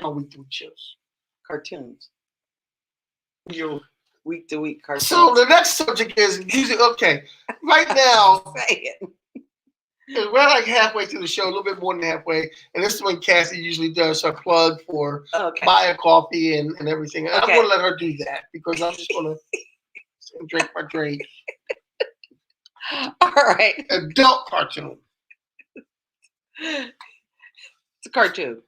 my week to week shows. Cartoons. Your week to week cartoons. So the next subject is music. Okay, right now, we're like halfway through the show, a little bit more than halfway, and this is when Cassie usually does her plug for buy a coffee and everything. And I'm going to let her do that because I'm just going to drink my drink. All right. Adult cartoon. It's a cartoon,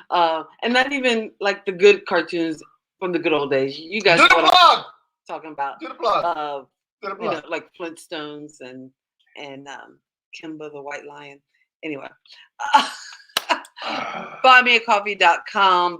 and not even like the good cartoons from the good old days. You guys know what I'm talking about. Do the plug. Like Flintstones and Kimba the White Lion. Anyway, buymeacoffee.com.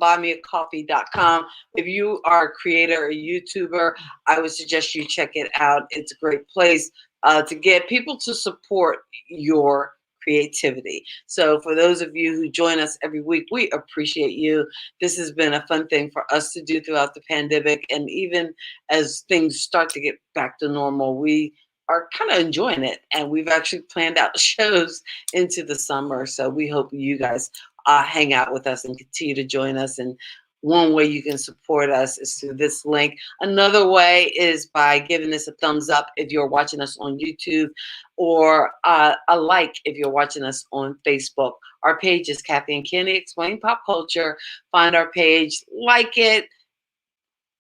If you are a creator or YouTuber, I would suggest you check it out. It's a great place to get people to support your creativity. So for those of you who join us every week, we appreciate you. This has been a fun thing for us to do throughout the pandemic. And even as things start to get back to normal, we are kind of enjoying it. And we've actually planned out shows into the summer. So we hope you guys hang out with us and continue to join us. And one way you can support us is through this link. Another way is by giving us a thumbs up if you're watching us on YouTube, or a like if you're watching us on Facebook. Our page is Kathy and Kenny Explain Pop Culture. Find our page, like it,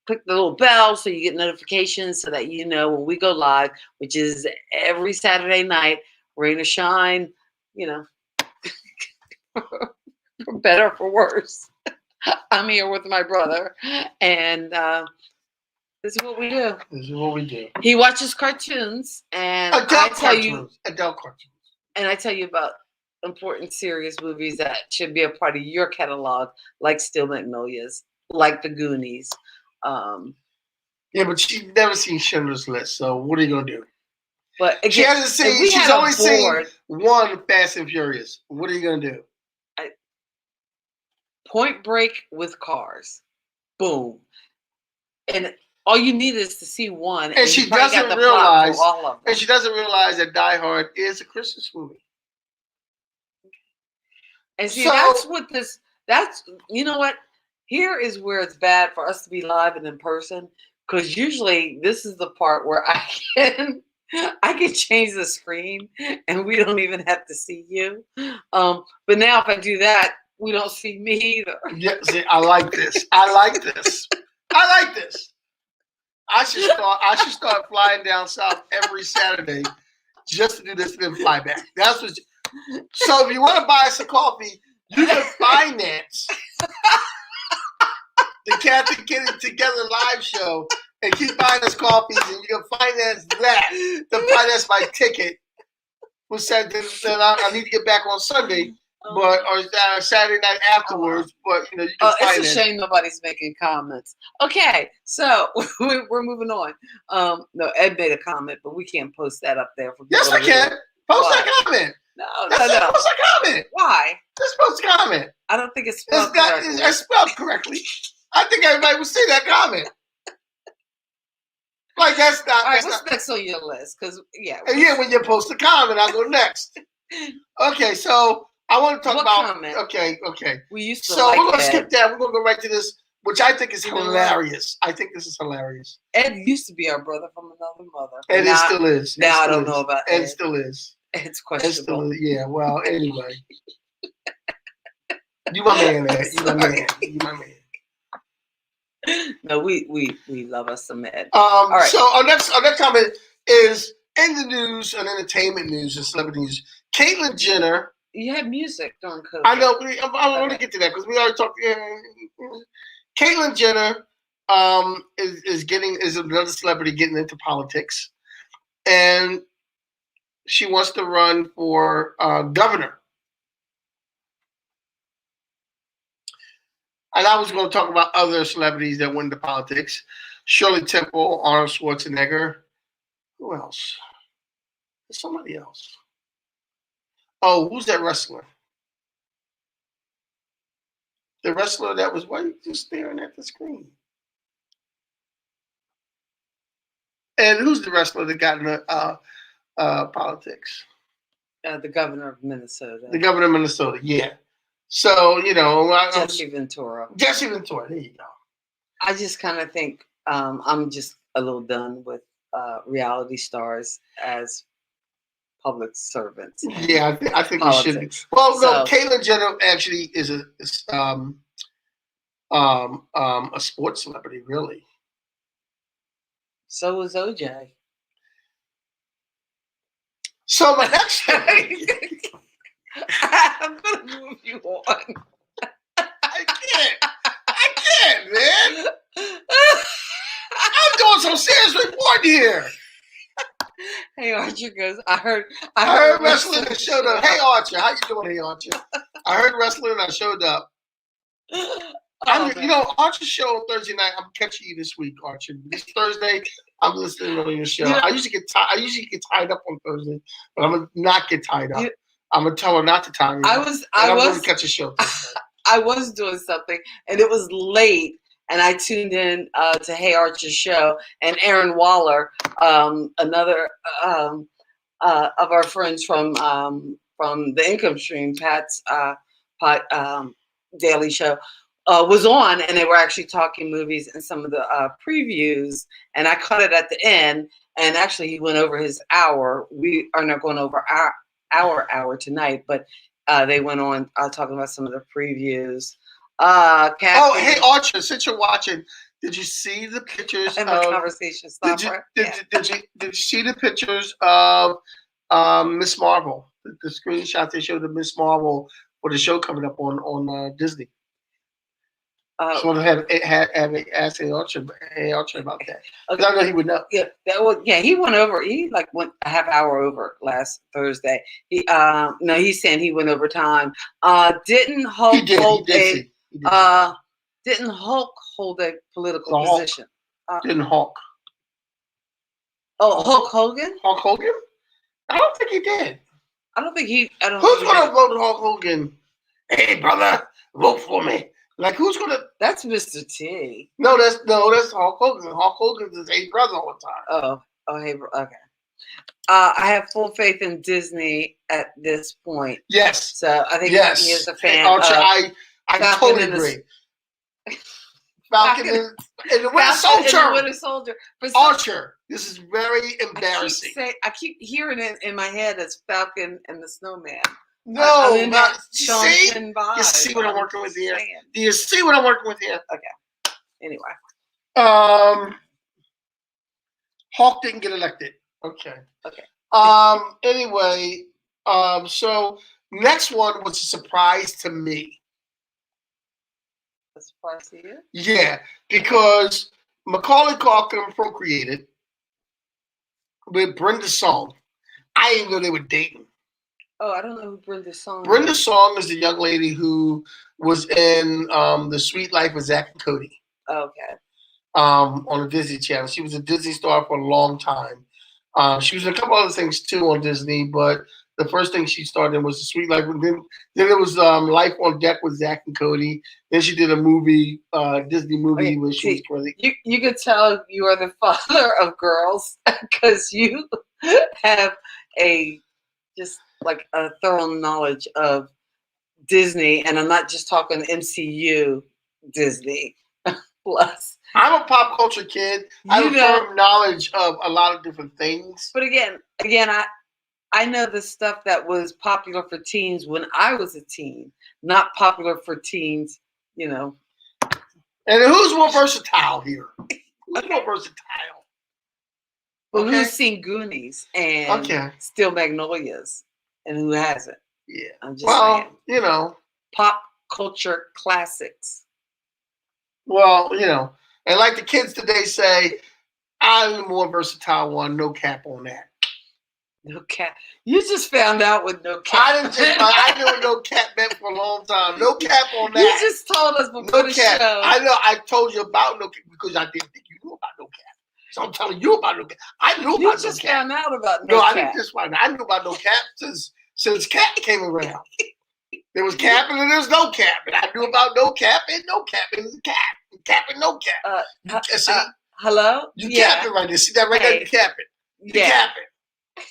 click the little bell so you get notifications so that you know when we go live, which is every Saturday night, rain or shine, for better or for worse. I'm here with my brother, and this is what we do. He watches cartoons, and adult cartoons. And I tell you about important, serious movies that should be a part of your catalog, like Steel Magnolias, like The Goonies. Yeah, but she's never seen Schindler's List, so what are you gonna do? But again, she hasn't seen. She's only seen one Fast and Furious. What are you gonna do? Point Break with cars, boom, and all you need is to see one. And she doesn't realize. And she doesn't realize that Die Hard is a Christmas movie. And see, that's what this. That's you know what. Here is where it's bad for us to be live and in person, because usually this is the part where I can change the screen and we don't even have to see you. But now if I do that, we don't see me either. Yeah, see, I like this. I should start flying down south every Saturday just to do this and then fly back. That's what. So if you want to buy us a coffee, you can finance the Kathy Kenny Together live show and keep buying us coffees, and you can finance that to finance my ticket. Who said that I need to get back on Sunday, but or Saturday night afterwards. But you can it's finance. a shame nobody's making comments. Okay, so we're moving on. No, Ed made a comment, but we can't post that up there for people. Yes, I can. Post that comment. No. Post that comment. Why? Just post a comment. I don't think it's spelled correctly. It's spelled correctly. I think everybody would see that comment. Like that's not. All right, that's what's not, next on your list? Because and yeah, when you post a comment, I'll go next. Okay, so I want to talk What about. comment? Okay. We used to So like we're gonna Ed. skip that. We're gonna go right to this, which I think is You know what? hilarious. I think this is hilarious. Ed used to be our brother from another mother. And it still is. Now I don't know about Ed. Ed still is. It's Ed questionable. still is. Yeah. Well, anyway. You my man, Ed. You my man. You my man. No, we love us some Ed. Right. So our next comment is in the news and entertainment news and celebrity news. Caitlyn Jenner. You had music during COVID. I know. I want to get to that because we already talked. Caitlyn Jenner is another celebrity getting into politics, and she wants to run for governor. And I was going to talk about other celebrities that went into politics. Shirley Temple, Arnold Schwarzenegger. Who else? There's somebody else. Oh, who's that wrestler? The wrestler that was, why are you just staring at the screen? And who's the wrestler that got into politics? The governor of Minnesota. The governor of Minnesota, yeah. So, Jesse Ventura. Jesse Ventura, there you go. I just kind of think I'm just a little done with reality stars as public servants. Yeah, I think we should. Well, no, Caitlyn Jenner actually is a sports celebrity, really. So is OJ. So my next thing. I'm gonna move you on. I can't, man. I'm doing some serious reporting here. Hey, Archer goes. I heard wrestling and showed up. Hey, Archer, how you doing, hey, Archer? I heard wrestling and I showed up. Archer's show on Thursday night. I'm catching you this week, Archer. This Thursday, I'm listening to your show. I usually get tied up on Thursday, but I'm gonna not get tied up. I'm gonna tell her not to tie me up. I'm gonna catch a show. I was doing something, and it was late, and I tuned in to Hey Archer's show, and Aaron Waller, another of our friends from the Income Stream, Pat's daily show, was on, and they were actually talking movies and some of the previews, and I caught it at the end, and actually he went over his hour. We are not going over our hour tonight, but they went on talking about some of the previews. Hey Archer, since you're watching, did you see the pictures? And the conversation stopped. Did you see the pictures of Miss Marvel? The screenshots they showed of Miss Marvel for the show coming up on Disney. So I had asked Hey Archer about that. Okay. I know he would know. Yeah, he went over. He went a half hour over last Thursday. He's saying he went over time. Didn't Hulk Didn't Hulk hold a political position? Didn't Hulk? Hulk Hogan? Hulk Hogan? I don't think he did. Who's gonna vote Hulk Hogan? Hey brother, vote for me. Who's gonna? That's Mr. T. No, that's Hulk Hogan. Hulk Hogan's his hey brother all the time. Hey, okay. I have full faith in Disney at this point. Yes. So I think he is a fan. Archer, I totally agree. Falcon and the Winter Soldier. Archer, this is very embarrassing. I keep hearing it in my head as Falcon and the Snowman. No, you see what I'm working with here? Do you see what I'm working with here? Okay. Anyway. Hawk didn't get elected. Okay. Anyway, so next one was a surprise to me. A surprise to you? Yeah, because Macaulay Culkin procreated with Brenda Song. I didn't know they were dating. Oh, I don't know who Brenda Song Brenda is. Song is the young lady who was in The Sweet Life of Zack and Cody Okay. on the Disney Channel. She was a Disney star for a long time. She was in a couple other things too on Disney, but the first thing she started in was The Sweet Life. And then it was Life on Deck with Zack and Cody. Then she did a movie, Disney movie, Okay, where she was crazy. You could tell you are the father of girls because you have a just like a thorough knowledge of Disney, and I'm not just talking MCU Disney plus. I'm a pop culture kid. I have You know, firm knowledge of a lot of different things. but again, I know the stuff that was popular for teens when I was a teen, not popular for teens, you know. And who's more versatile here? Who's more versatile? But Okay. who's seen Goonies and Okay. Still Magnolias, and who hasn't? Yeah. I'm just Well, saying. you know. Pop culture classics. Well, you know. And like the kids today say, I'm the more versatile one. No cap on that. No cap. You just found out what no cap. I knew what no cap meant for a long time. No cap on that. You just told us before no the cap. show. I know. I told you about no cap because I didn't think you knew about no cap. So I'm telling you about no cap. I knew You about no just cap. found out about No, no I cap. didn't just find out. I knew about no cap since cap came around. There was cap and then there's no cap. And I knew about no cap and no cap and cap. Cap and no cap. See? Hello? You capping right there. See that right there? You capping. You capping.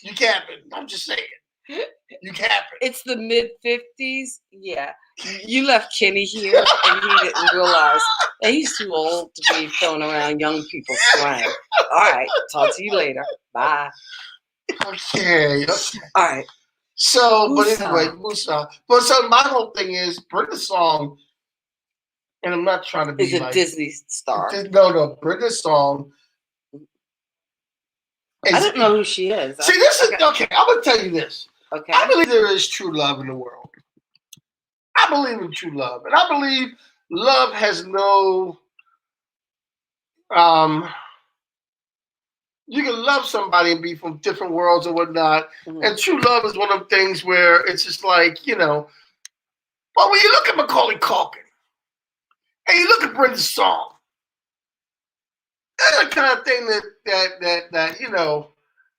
You capping. I'm just saying. You capping. It's the mid-50s. Yeah. You left Kenny here and he didn't realize that he's too old to be throwing around young people's slang. All right. Talk to you later. Bye. Okay. All right. So, but Musa. anyway, Musa. But so my whole thing is Brenda's song, and I'm not trying to be Is a like Disney star. No, Brenda's song. I don't know who she is. See, this is okay. I'm gonna tell you this. Okay. I believe there is true love in the world. I believe in true love, and I believe love has no. You can love somebody and be from different worlds or whatnot, and true love is one of the things where it's just like, you know. But when you look at Macaulay Culkin and you look at Brenda's song, that's the kind of thing that you know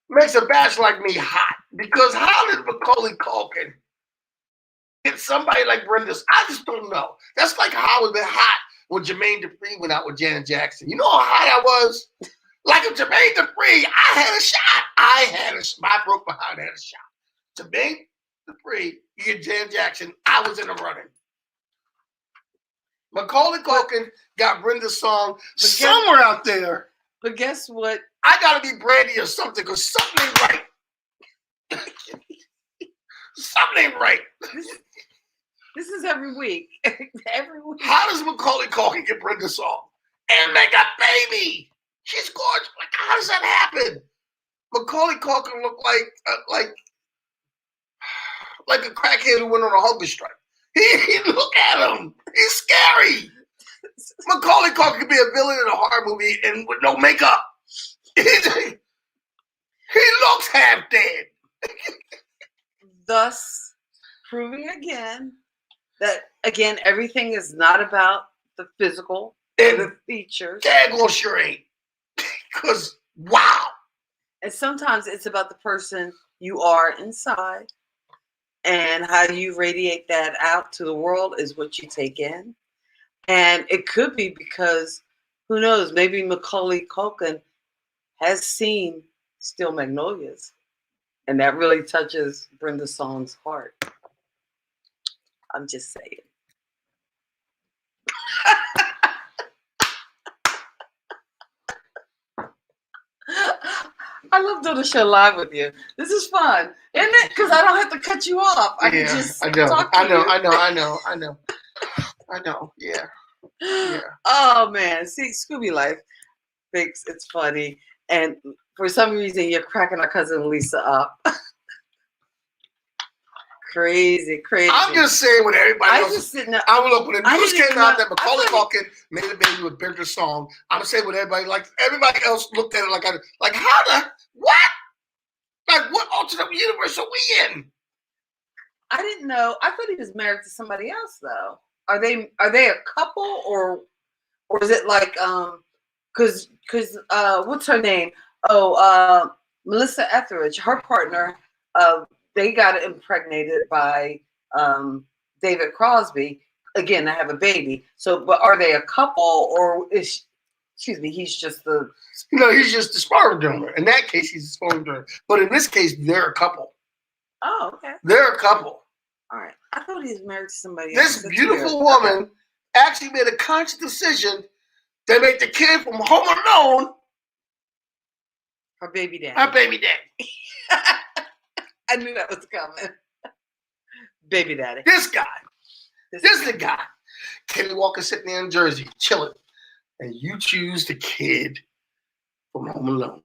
makes a bachelor like me hot. Because how did Macaulay Culkin get somebody like Brenda's? I just don't know. That's like how I would have been hot when Jermaine Dupri went out with Janet Jackson. You know how hot I was? Like if Jermaine Dupri, I had a shot. My broke behind had a shot. Jermaine Dupri, you get Janet Jackson, I was in the running. Macaulay Culkin got Brenda's song somewhere out there. But guess what? I gotta be Brandy or something because something ain't right. Something ain't right. This is every week. Every week. How does Macaulay Culkin get Brenda's song? And make a baby. She's gorgeous. Like, how does that happen? Macaulay Culkin looked like a crackhead who went on a hunger strike. He look at him. He's scary. Macaulay Culkin could be a villain in a horror movie and with no makeup. He looks half dead. Thus, proving again that everything is not about the physical or the features. Daggone sure ain't. Because wow. And sometimes it's about the person you are inside, and how you radiate that out to the world is what you take in. And it could be because, who knows, maybe Macaulay Culkin has seen Still Magnolias, and that really touches Brenda Song's heart. I'm just saying. I love doing the show live with you. This is fun, isn't it? Because I don't have to cut you off. I can just talk to you. I know. Yeah. Oh man, see, Scooby Life thinks it's funny, and for some reason you're cracking our cousin Lisa up Crazy. I'm just saying what everybody I else. just didn't know. I will open the I news didn't came know- out that I Macaulay thought Culkin made a baby with Bigger song. I'm saying what everybody like. Everybody else looked at it like how the what? Like what alternate universe are we in? I didn't know. I thought he was married to somebody else though. Are they a couple or is it like cause what's her name? Oh, Melissa Etheridge, her partner, they got impregnated by David Crosby. Again, I have a baby. So, but are they a couple or is excuse me, he's just the He's just a sperm donor. In that case, he's a sperm donor. But in this case, they're a couple. Oh, okay. They're a couple. All right. I thought he was married to somebody This else. That's beautiful weird. woman Okay. actually made a conscious decision to make the kid from Home Alone Her baby daddy. her baby daddy. I knew that was coming. Baby daddy. This guy. This is the guy. Kenny Walker sitting there in Jersey, chilling. And you choose the kid from Home Alone.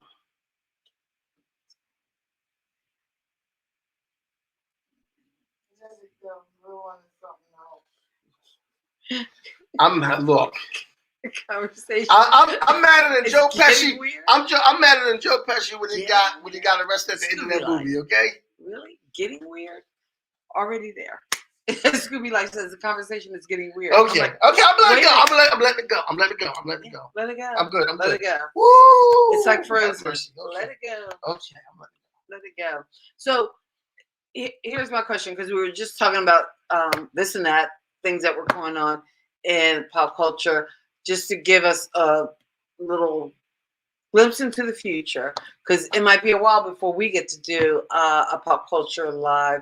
Look. Conversation. I'm madder than It's Joe getting Pesci. weird. I'm madder than Joe Pesci when he Getting got arrested at the end of that movie. Okay. Really? Getting weird? Already there. Scooby like says the conversation is getting weird. Okay. I'm like, I'm letting it go. wait. I'm letting it go. I'm letting it go. I'm letting it go. let it go. I'm good. Let it go. Woo! It's like Have Frozen. mercy. Okay. Let it go. Okay. I'm letting Let it go. So here's my question, because we were just talking about this and that, things that were going on in pop culture, just to give us a little glimpse into the future, because it might be a while before we get to do a pop culture live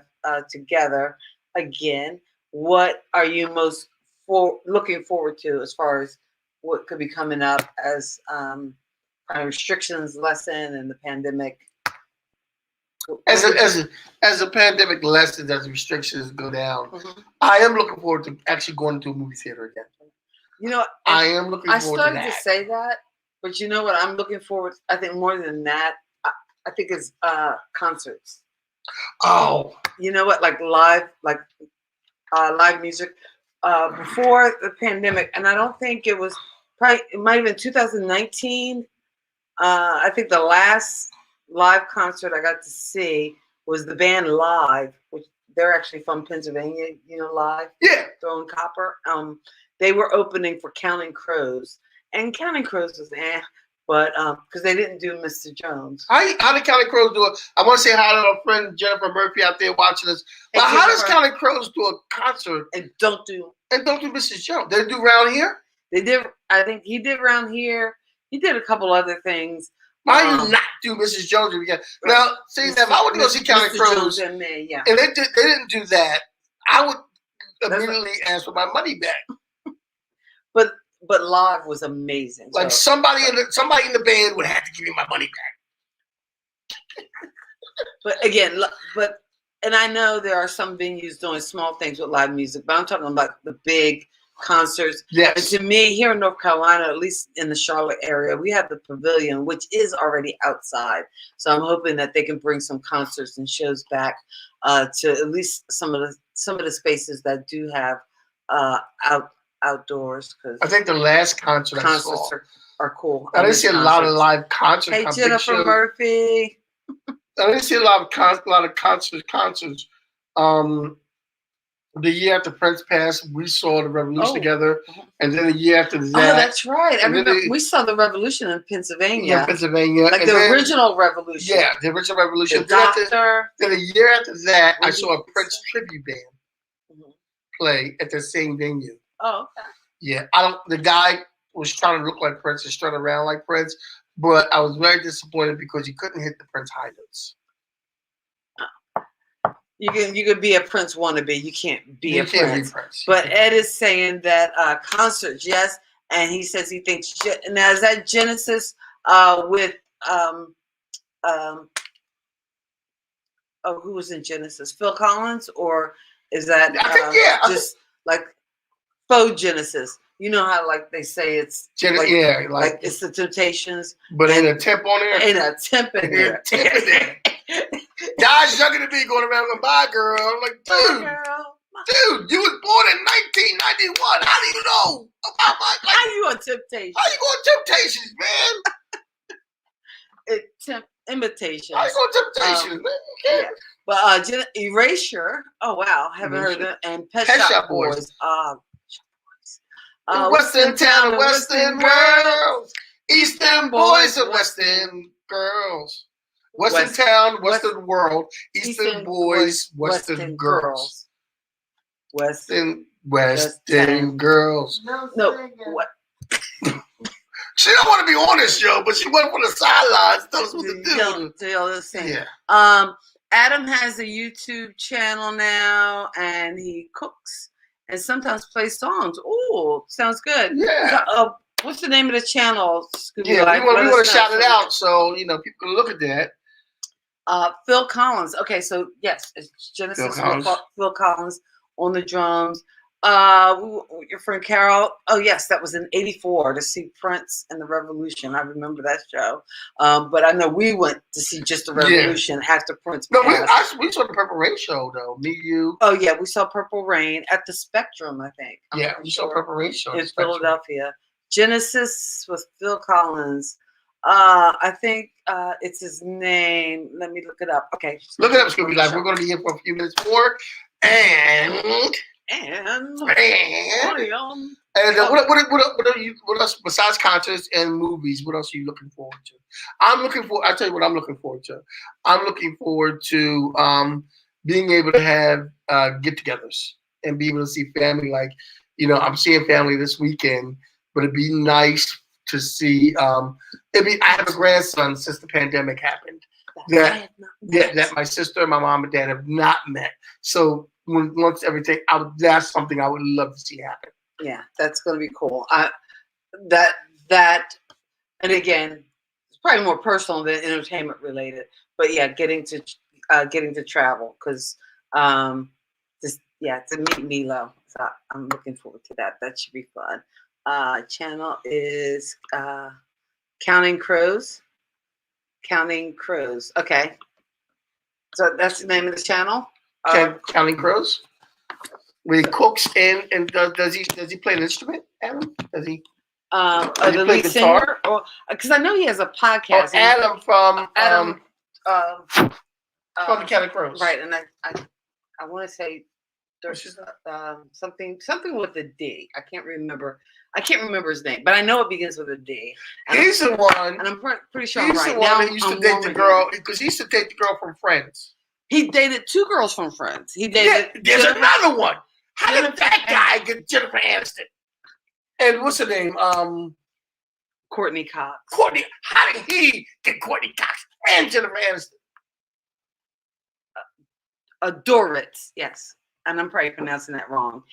together again. What are you most looking forward to as far as what could be coming up as kind of restrictions lessen and the pandemic? As a pandemic lessens, as restrictions go down, Mhm. I am looking forward to actually going to a movie theater again. You know, I am looking I forward to started to that. say that, but you know what? I'm looking forward. I think more than that, I think it's concerts. Oh, You know what? Like live music. Before the pandemic, and I don't think it was probably, it might have been 2019. I think the last live concert I got to see was the band Live, which they're actually from Pennsylvania. You know, Live. yeah. Throwing Copper. They were opening for Counting Crows, and Counting Crows was but because they didn't do Mr. Jones. How did Counting Crows do it? I want to say hi to our friend Jennifer Murphy out there watching us. Hey, But how does Jennifer. Counting Crows do a concert And don't do. and don't do Mrs. Jones? They do Round Here? They did. I think he did Round Here. He did a couple other things. Why do you not do Mrs. Jones again? Right. Now, see, if I would go see Counting Mr. Crows Jones and me, yeah. and they didn't do that, I would That's immediately ask for my money back. But Live was amazing. Like so. somebody in the band would have to give me my money back. But again, and I know there are some venues doing small things with live music, but I'm talking about the big concerts. And Yes. to me, here in North Carolina, at least in the Charlotte area, we have the Pavilion, which is already outside. So I'm hoping that they can bring some concerts and shows back to at least some of the spaces that do have outdoors. Because I think the last concert I concerts saw, are cool. I didn't see a lot of live concerts. Hey, big Jennifer shows. Murphy. I didn't see a lot of concerts. The year after Prince passed, we saw the Revolution together, and then the year after that, Oh, that's right. I and then remember we saw the Revolution in Pennsylvania. yeah, Pennsylvania, Like and the then, original Revolution. Yeah, the original Revolution. The Then, Doctor. then a year after that, I What saw a did you Prince say? tribute band Mhm. play at the same venue. Oh, okay. Yeah, the guy was trying to look like Prince and strut around like Prince, but I was very disappointed because he couldn't hit the Prince high notes. You can be a Prince wannabe. You can't be a can't Prince. be Prince. But Ed is saying that concerts, yes, and he says he thinks. Now is that Genesis with who was in Genesis? Phil Collins, or is that I think, yeah, I just like faux Genesis? You know how like they say it's like it's the Temptations, but ain't a temp on there. ain't a temp in there. Temp in there. Guys younger than me going around going, bye, girl. I'm like, Girl. dude, you was born in 1991. How do you know about my life? How you on Temptation? How you going Temptations, man? Imitations. How you going Temptations, man? You can't. But Erasure. Oh wow, haven't heard of it. And Pet Shop Boys. Western town and Western girls. Eastern boys and Western girls. Western town, Western world. Eastern boys, Western girls. Western girls. No, what? She don't want to be on this show, but she went for the sidelines. Tell us what to do. Tell us thing. Yeah. Adam has a YouTube channel now, and he cooks and sometimes plays songs. Ooh, sounds good. Yeah. So, what's the name of the channel? Yeah, we want to shout it out so people can look at that. Phil Collins. Okay, so yes, it's Genesis Phil Collins on the drums. Your friend Carol. Oh yes, that was in '84 to see Prince and the Revolution. I remember that show. But I know we went to see just the Revolution after Prince. No, we saw the Purple Rain show though. Me, you. Oh yeah, we saw Purple Rain at the Spectrum. I think. We saw Purple Rain show in Philadelphia. Genesis with Phil Collins. I think it's his name. Let me look it up. Okay. Look it up, Scooby Life. We're going to be here for a few minutes more. What else besides concerts and movies? What else are you looking forward to? I'll tell you what I'm looking forward to. I'm looking forward to being able to have get-togethers and be able to see family. Like, I'm seeing family this weekend, but it'd be nice to see. I have a grandson since the pandemic happened that my sister and my mom and dad have not met. So once everything, that's something I would love to see happen. Yeah, that's going to be cool. And again, it's probably more personal than entertainment related. But yeah, getting to travel because to meet Milo. So I'm looking forward to that. That should be fun. Channel is Counting Crows. Counting Crows. Okay. So that's the name of the channel. Counting Crows. Where he cooks and does he play an instrument, Adam? Does he? Does he play guitar? Because I know he has a podcast. Adam from from the Counting Crows, right? And I want to say there's something with a D. I can't remember his name, but I know it begins with a D. He's the one, and I'm pretty sure he's I'm right. The one that used to date the girl because he used to date the girl from Friends. He dated two girls from Friends. He dated. There's another one. How did that guy get Jennifer Aniston? And what's her name? Courtney Cox. Courtney. How did he get Courtney Cox and Jennifer Aniston? Doritz, yes. And I'm probably pronouncing that wrong.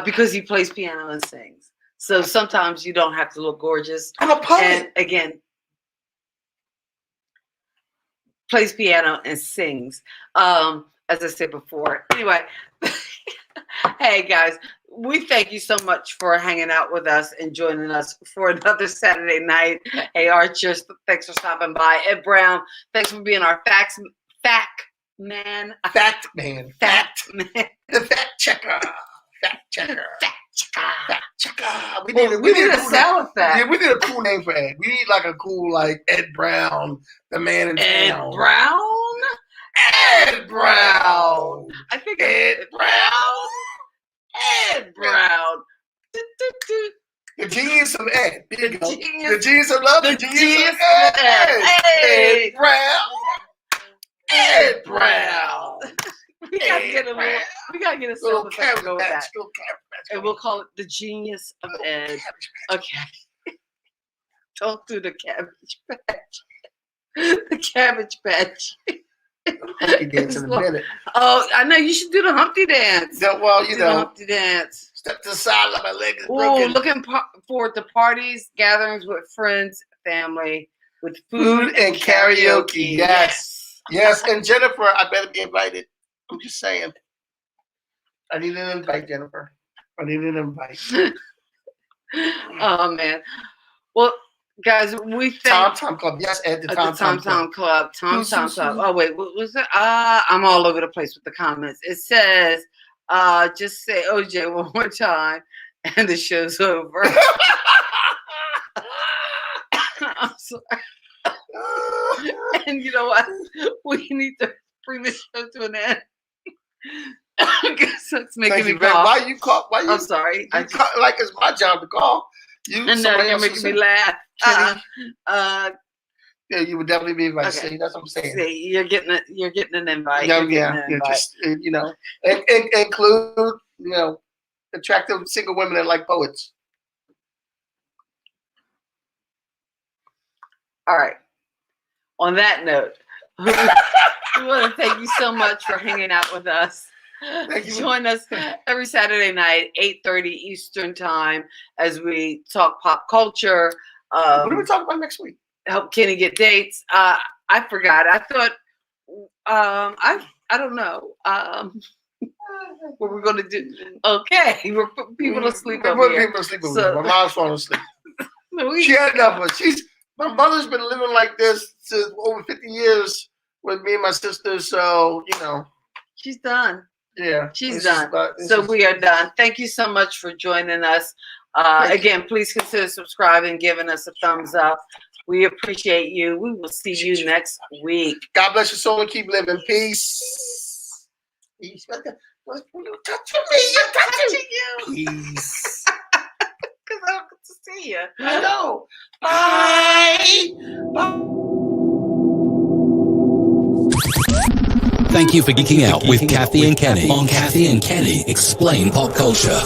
Because he plays piano and sings. So sometimes you don't have to look gorgeous. I'm a poet. And again, plays piano and sings. As I said before. Anyway, hey guys, we thank you so much for hanging out with us and joining us for another Saturday night. Hey Archers, thanks for stopping by. Ed Brown, thanks for being our fact man. The fact checker. We need a salad fact. Yeah, we need a cool name for Ed. We need like a cool Ed Brown, the man in town. Ed Brown. I think Ed Brown. The genius of Ed. There you go. The genius of love. The genius of Ed. Ed Brown. We gotta get a little camera go with that. And we'll call it the genius of Ed. Okay. Don't do the Cabbage Patch. The Cabbage Patch. Humpty dance in a minute. Oh, I know you should do the Humpty dance. Yeah, well, you know, Humpty dance. Step to the side, like my leg is Ooh, broken. looking forward to parties, gatherings with friends, family, with food and karaoke. Yes, and Jennifer, I better be invited. I'm just saying. I need an invite, Jennifer. I need an invite. Oh man. Well, Guys, we thank Tom Club. Yes, at the at Tom the Tom Club. Club. Tom Who's- Club. Oh wait, what was it? I'm all over the place with the comments. It says, just say OJ one more time, and the show's over. I'm sorry. And you know what? We need to bring this show to an end. Because it's making Thank me you, man. cough. Why you call? Why you? I'm sorry. I just, like it's my job to call. You. and somebody you're else making will me say. laugh. Kenny. Uh, Yeah, you would definitely be invited. Okay. See, that's what I'm saying. see, you're getting an invite. Yeah, You're getting an invite. just and include attractive single women that like poets. All right. On that note, we want to thank you so much for hanging out with us. Thank you. Join us every Saturday night, 8:30 Eastern Time, as we talk pop culture. What are we talking about next week? Help Kenny get dates. I forgot. I thought. I don't know. What we're gonna do? Okay, we're putting people to sleep We're over putting here. people to sleep over So- here. My mom's falling asleep. We- She had enough of it. My mother's been living like this since over 50 years with me and my sister. So She's done. yeah, She's it's done. just- So we are done. Thank you so much for joining us. Thank you. Again, please consider subscribing, giving us a thumbs up. We appreciate you. We will see you next week. God bless your soul and keep living. Peace. Peace. What you touching me? You're touching you. Peace. Because I don't get to see you. I know. Bye. Thank you for geeking out with Kathy and Kenny on Kathy and Kenny Explain Pop Culture.